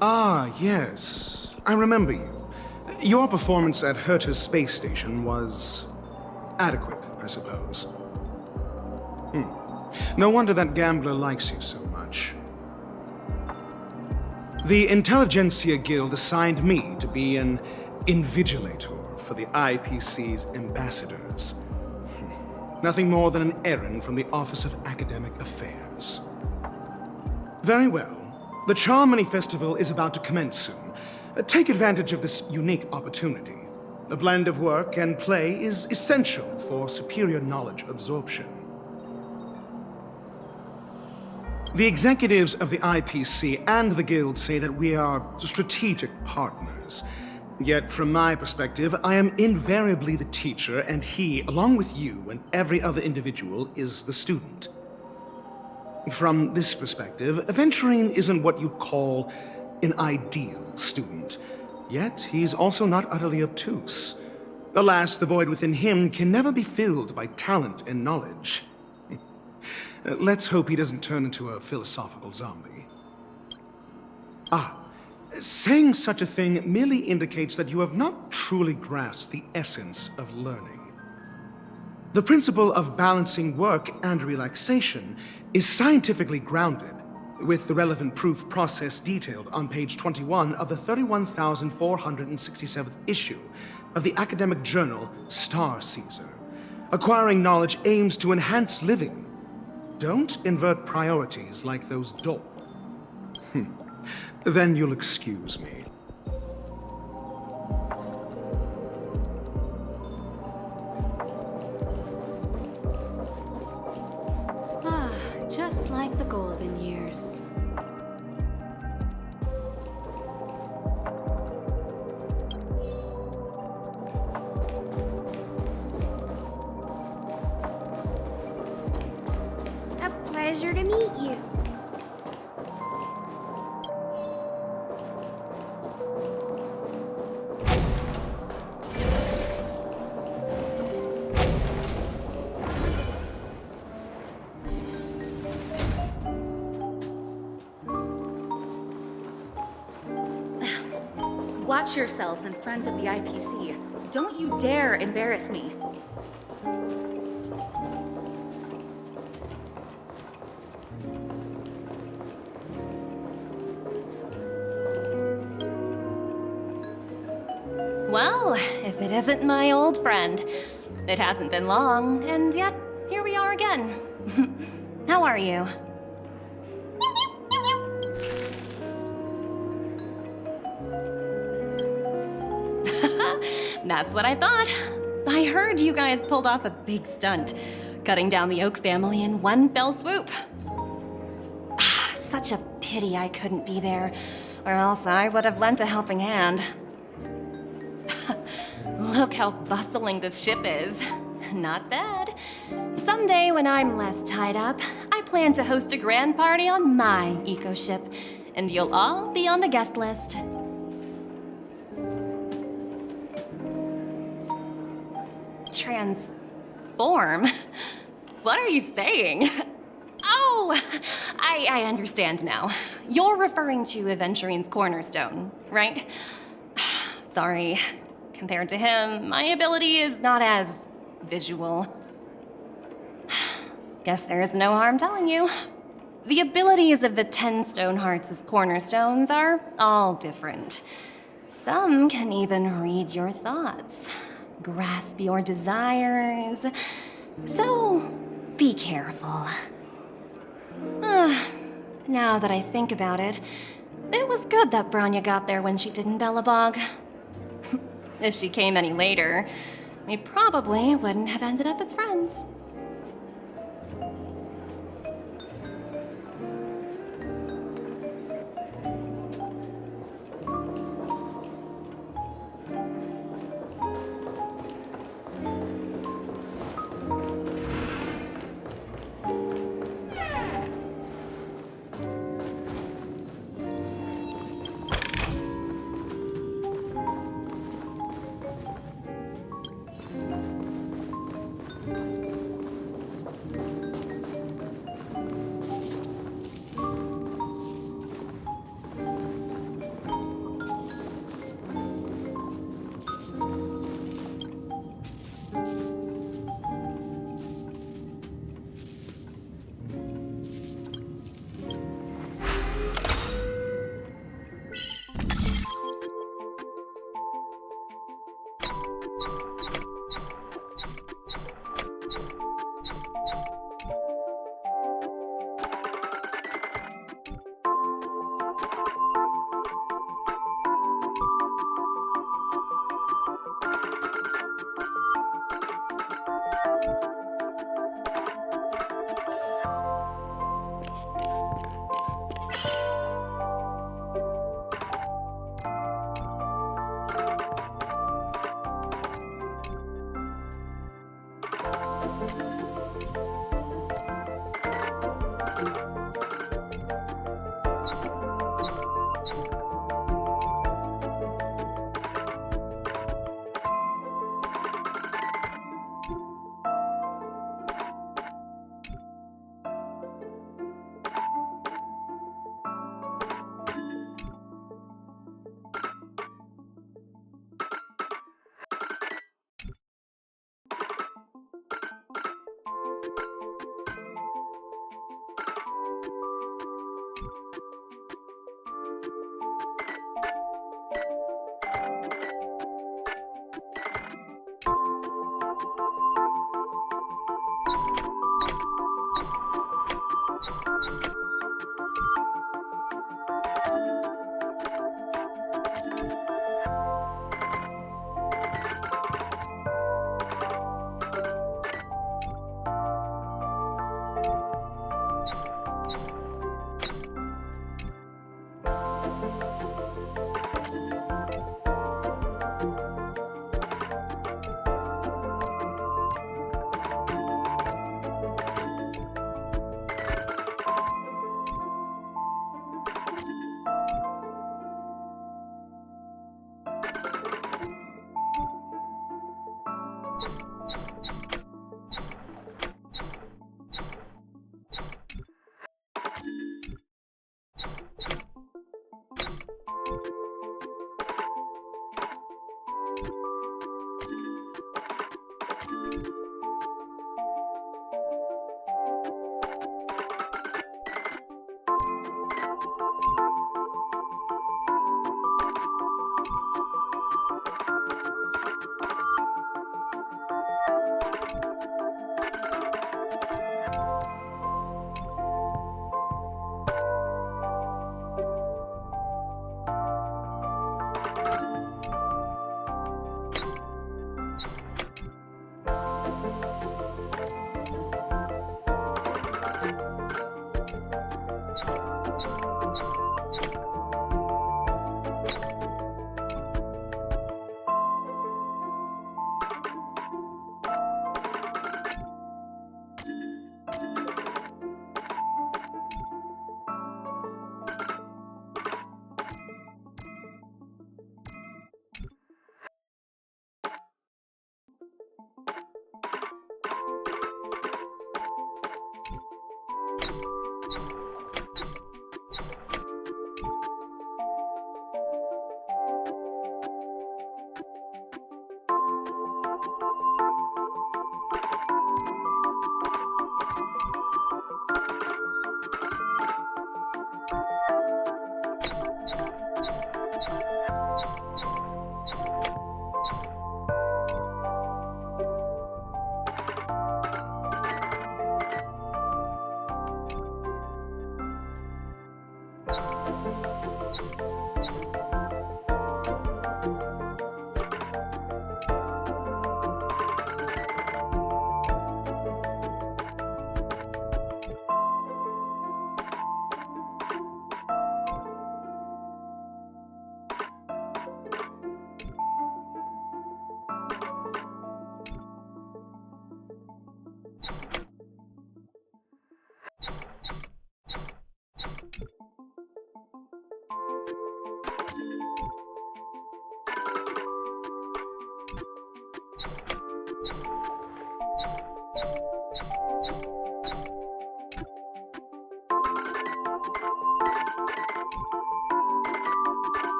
Ah, yes. I remember you. Your performance at Herta's space station was adequate, I suppose. No wonder that gambler likes you so much. The Intelligentsia Guild assigned me to be an invigilator for the IPC's ambassadors. Nothing more than an errand from the Office of Academic Affairs. Very well. The Charmony Festival is about to commence soon. Take advantage of this unique opportunity. A blend of work and play is essential for superior knowledge absorption. The executives of the IPC and the Guild say that we are strategic partners. Yet, from my perspective, I am invariably the teacher, and he, along with you and every other individual, is the student. From this perspective, Aventurine isn't what you'd call an ideal student. Yet, he's also not utterly obtuse. Alas, the void within him can never be filled by talent and knowledge. Let's hope he doesn't turn into a philosophical zombie. Saying such a thing merely indicates that you have not truly grasped the essence of learning. The principle of balancing work and relaxation is scientifically grounded, with the relevant proof process detailed on page 21 of the 31,467th issue of the academic journal Star Caesar. Acquiring knowledge aims to enhance living. Don't invert priorities like those dolls. Then you'll excuse me. Just like the golden years. A pleasure to meet you. Watch yourselves in front of the IPC. Don't you dare embarrass me. Well, if it isn't my old friend. It hasn't been long, and yet here we are again. How are you? That's what I thought. I heard you guys pulled off a big stunt, cutting down the Oak family in one fell swoop. Such a pity I couldn't be there, or else I would have lent a helping hand. Look how bustling this ship is. Not bad. Someday when I'm less tied up, I plan to host a grand party on my eco-ship, and you'll all be on the guest list. Transform? What are you saying? Oh, I understand now. You're referring to Aventurine's cornerstone, right? Sorry. Compared to him, my ability is not as visual. Guess there is no harm telling you. The abilities of the 10 Stonehearts' cornerstones are all different. Some can even read your thoughts, grasp your desires. So, be careful. Now that I think about it, it was good that Branya got there when she did in Bellabog. If she came any later, we probably wouldn't have ended up as friends.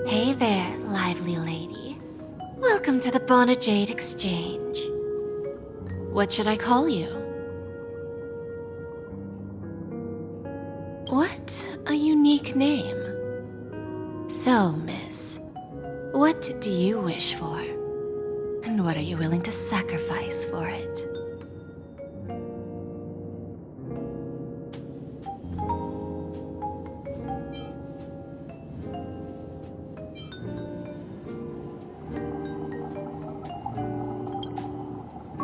Hey there, lively lady. Welcome to the Bonajade Exchange. What should I call you? What a unique name. So, miss, what do you wish for? And what are you willing to sacrifice for it?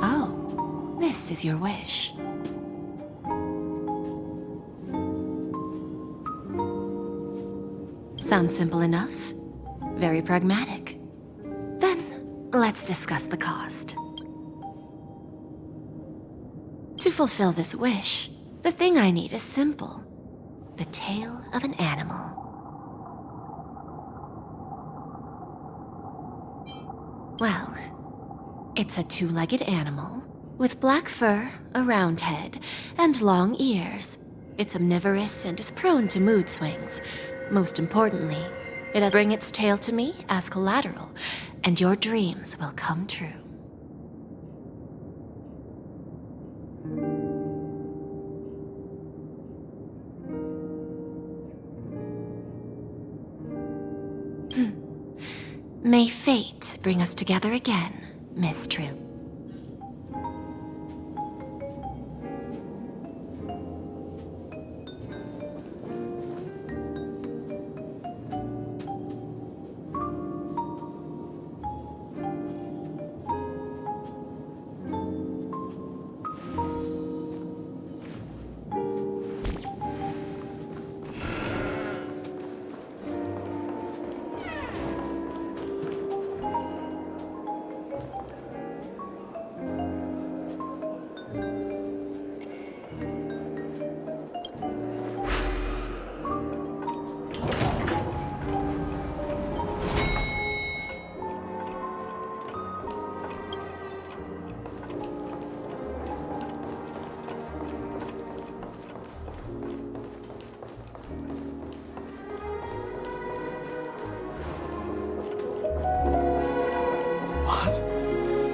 Oh, this is your wish. Sounds simple enough. Very pragmatic. Then, let's discuss the cost. To fulfill this wish, the thing I need is simple. The tail of an animal. Well, it's a two-legged animal with black fur, a round head, and long ears. It's omnivorous and is prone to mood swings. Most importantly, it has bring its tail to me as collateral, and your dreams will come true. May fate bring us together again, Miss Trill.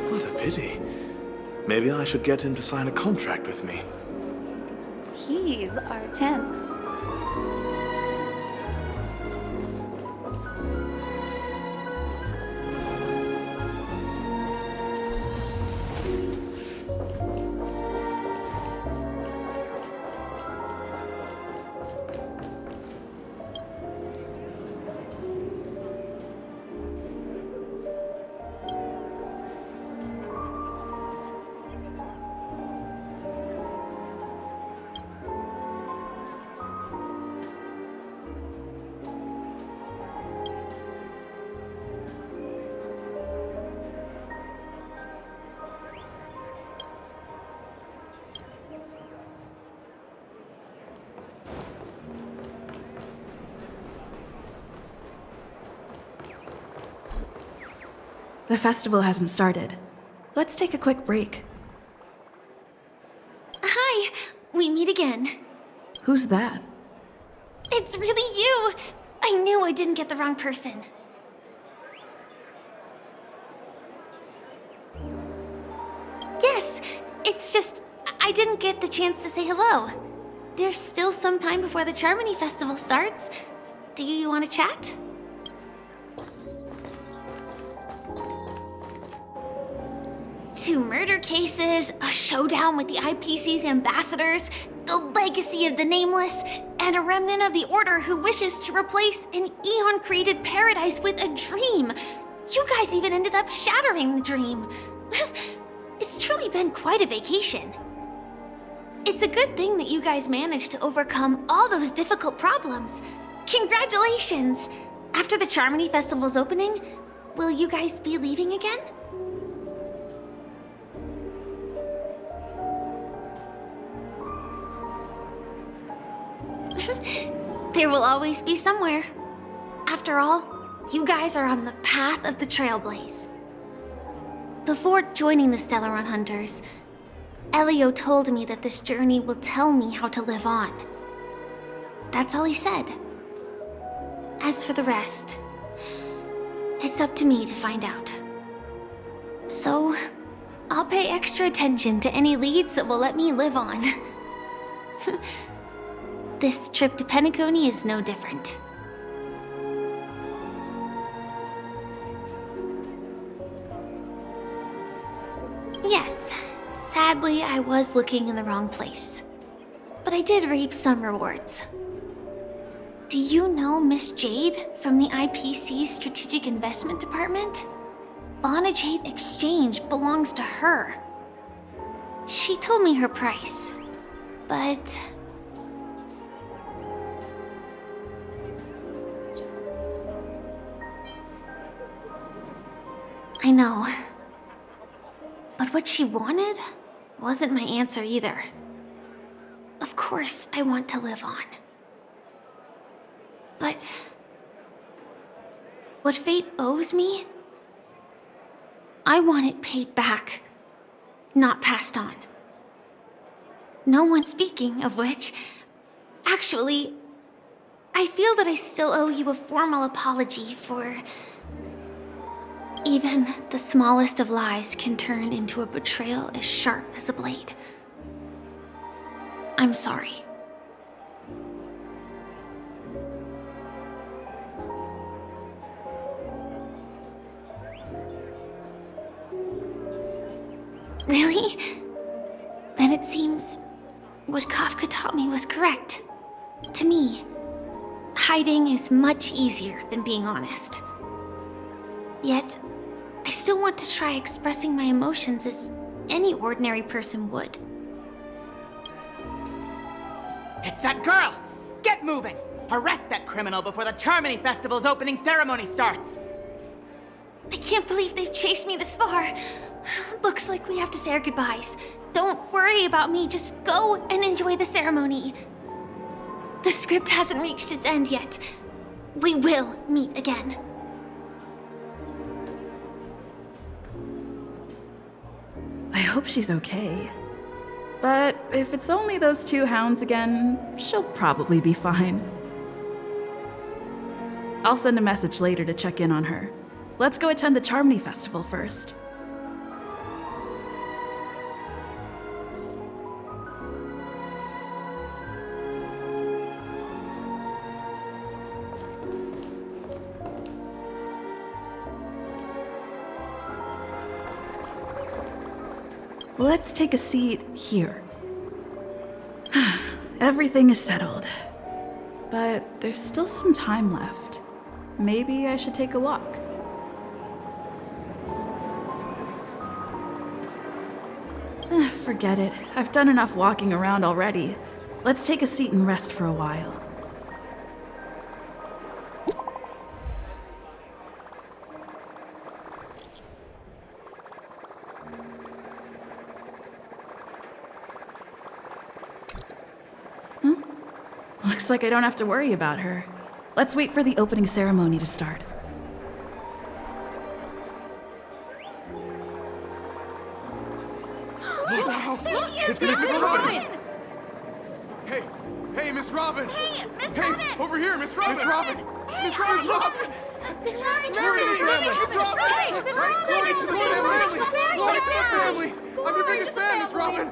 What a pity. Maybe I should get him to sign a contract with me. He's our temp. The festival hasn't started. Let's take a quick break. Hi, we meet again. Who's that? It's really you! I knew I didn't get the wrong person. Yes, it's just I didn't get the chance to say hello. There's still some time before the Charmony Festival starts. Do you want to chat? Two murder cases, a showdown with the IPC's ambassadors, the legacy of the Nameless, and a remnant of the Order who wishes to replace an Eon-created paradise with a dream. You guys even ended up shattering the dream. It's truly been quite a vacation. It's a good thing that you guys managed to overcome all those difficult problems. Congratulations! After the Charmony Festival's opening, will you guys be leaving again? There will always be somewhere. After all, you guys are on the path of the Trailblaze. Before joining the Stellar Run Hunters, Elio told me that this journey will tell me how to live on. That's all he said. As for the rest, it's up to me to find out. So, I'll pay extra attention to any leads that will let me live on. This trip to Penacony is no different. Yes, sadly I was looking in the wrong place. But I did reap some rewards. Do you know Miss Jade from the IPC's Strategic Investment Department? Bonajade Exchange belongs to her. She told me her price, but... I know. But what she wanted wasn't my answer either. Of course, I want to live on. But what fate owes me, I want it paid back, not passed on. No one speaking of which, actually, I feel that I still owe you a formal apology for... Even the smallest of lies can turn into a betrayal as sharp as a blade. I'm sorry. Really? Then it seems what Kafka taught me was correct. To me, hiding is much easier than being honest. Yet, I still want to try expressing my emotions as any ordinary person would. It's that girl! Get moving! Arrest that criminal before the Charmony Festival's opening ceremony starts! I can't believe they've chased me this far. Looks like we have to say our goodbyes. Don't worry about me, just go and enjoy the ceremony. The script hasn't reached its end yet. We will meet again. I hope she's okay. But if it's only those two hounds again, she'll probably be fine. I'll send a message later to check in on her. Let's go attend the Charmony Festival first. Let's take a seat here. Everything is settled. But there's still some time left. Maybe I should take a walk. Forget it. I've done enough walking around already. Let's take a seat and rest for a while. Looks like I don't have to worry about her. Let's wait for the opening ceremony to start. It's Miss Robin! Hey, hey, Miss Robin! Hey, Miss Robin! Over here, Miss Robin! Miss Robin! Miss Robin! Miss Robin! Glory to the family! Miss Robin! Glory to the family! Glory to the family! I'm your biggest fan, Miss Robin!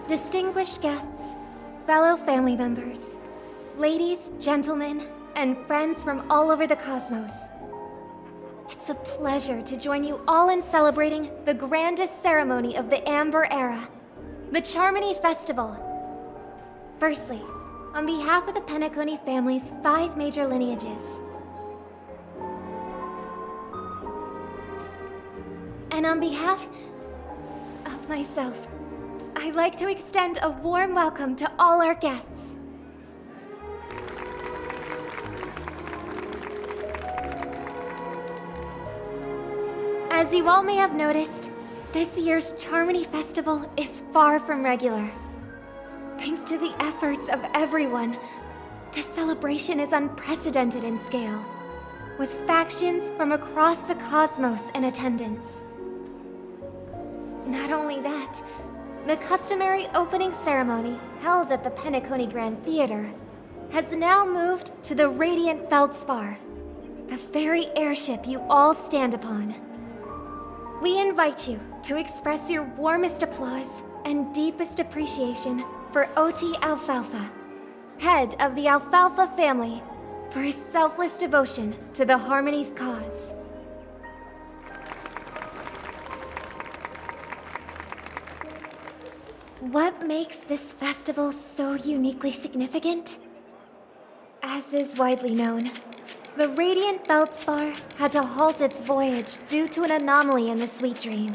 Distinguished guests, fellow family members, ladies, gentlemen, and friends from all over the cosmos. It's a pleasure to join you all in celebrating the grandest ceremony of the Amber Era, the Charmony Festival. Firstly, on behalf of the Penacony family's 5 major lineages, and on behalf of myself, I'd like to extend a warm welcome to all our guests. As you all may have noticed, this year's Charmony Festival is far from regular. Thanks to the efforts of everyone, this celebration is unprecedented in scale, with factions from across the cosmos in attendance. Not only that, the customary opening ceremony held at the Penacony Grand Theater has now moved to the Radiant Feldspar, the very airship you all stand upon. We invite you to express your warmest applause and deepest appreciation for Oti Alfalfa, head of the Alfalfa family, for his selfless devotion to the Harmony's cause. What makes this festival so uniquely significant? As is widely known, the Radiant Feldspar had to halt its voyage due to an anomaly in the Sweet Dream,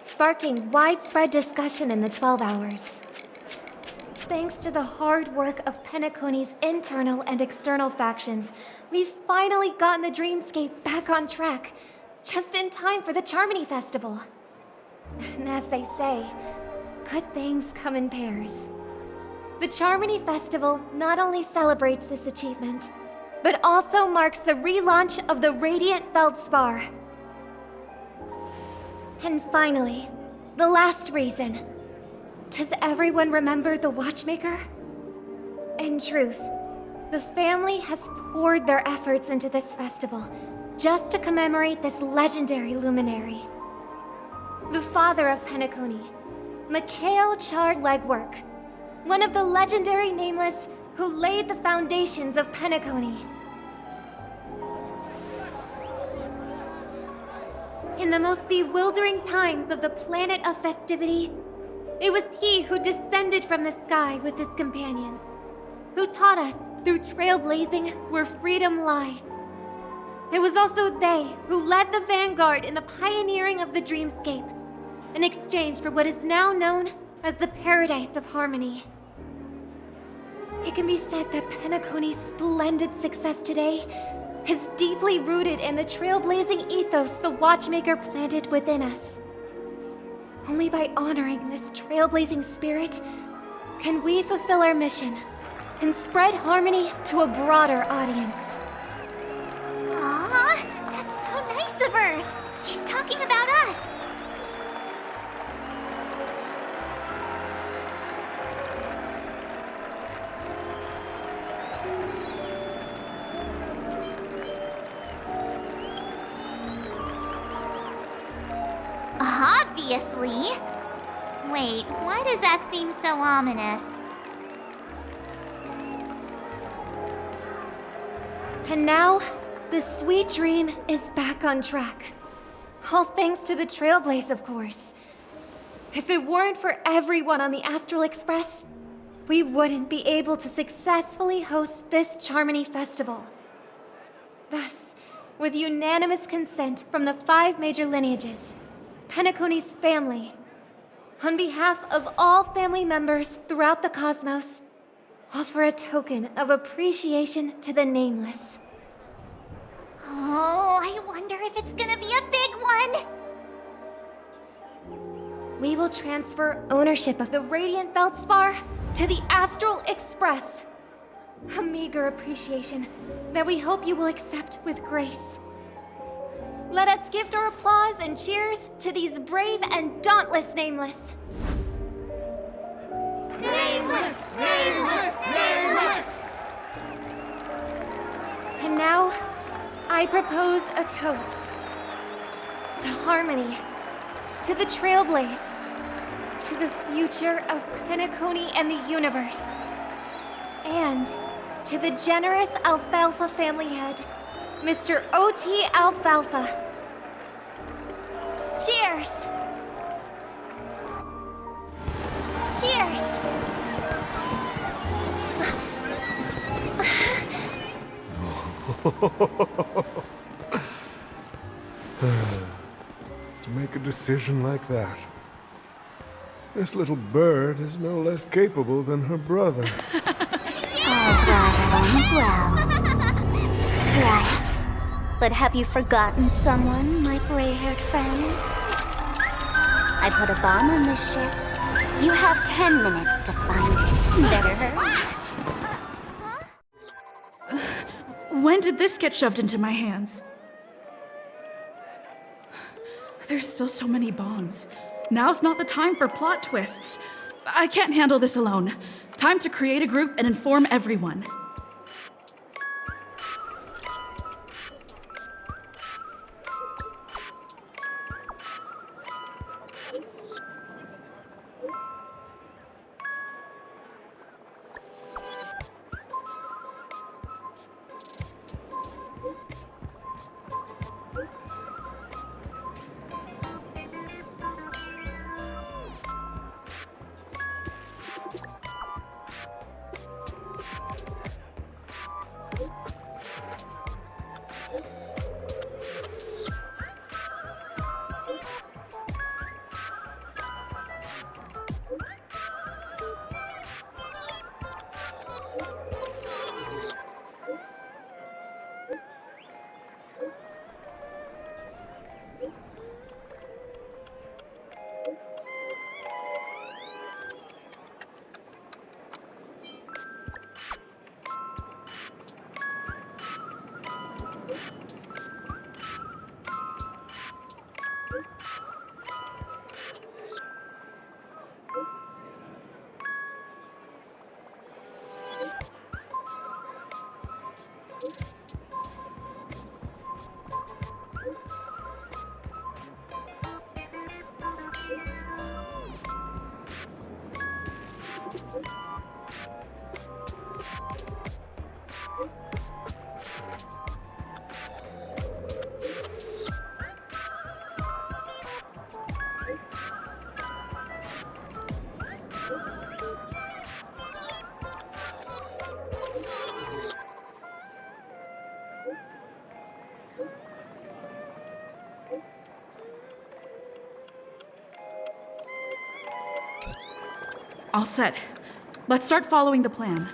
sparking widespread discussion in the 12 Hours. Thanks to the hard work of Penacony's internal and external factions, we've finally gotten the dreamscape back on track, just in time for the Charmony Festival. And as they say, good things come in pairs. The Charmony Festival not only celebrates this achievement, but also marks the relaunch of the Radiant Feldspar. And finally, the last reason. Does everyone remember the Watchmaker? In truth, the family has poured their efforts into this festival just to commemorate this legendary luminary. The father of Penacony, Mikhail Chard Legwork, one of the legendary Nameless who laid the foundations of Penacony. In the most bewildering times of the planet of festivities, it was he who descended from the sky with his companions, who taught us through trailblazing where freedom lies. It was also they who led the vanguard in the pioneering of the dreamscape, in exchange for what is now known as the Paradise of Harmony. It can be said that Penacony's splendid success today is deeply rooted in the trailblazing ethos the Watchmaker planted within us. Only by honoring this trailblazing spirit can we fulfill our mission and spread harmony to a broader audience. Aw, that's so nice of her. She's talking about us. Obviously. Wait, why does that seem so ominous? And now, the Sweet Dream is back on track. All thanks to the Trailblaze, of course. If it weren't for everyone on the Astral Express, we wouldn't be able to successfully host this Charmony Festival. Thus, with unanimous consent from the 5 major lineages, Penacony's family, on behalf of all family members throughout the cosmos, offer a token of appreciation to the Nameless. Oh, I wonder if it's gonna be a big one! We will transfer ownership of the Radiant Feldspar to the Astral Express. A meager appreciation that we hope you will accept with grace. Let us gift our applause and cheers to these brave and dauntless Nameless. Nameless! Nameless! Nameless! And now, I propose a toast. To harmony, to the Trailblaze, to the future of Penacony and the universe, and to the generous Alfalfa family head, Mr. O.T. Alfalfa. Cheers! Cheers! To make a decision like that. This little bird is no less capable than her brother. All's well. Right. But have you forgotten someone, my gray-haired friend? I put a bomb on this ship. You have 10 minutes to find it. Better hurry. When did this get shoved into my hands? There's still so many bombs. Now's not the time for plot twists. I can't handle this alone. Time to create a group and inform everyone. All set. Let's start following the plan.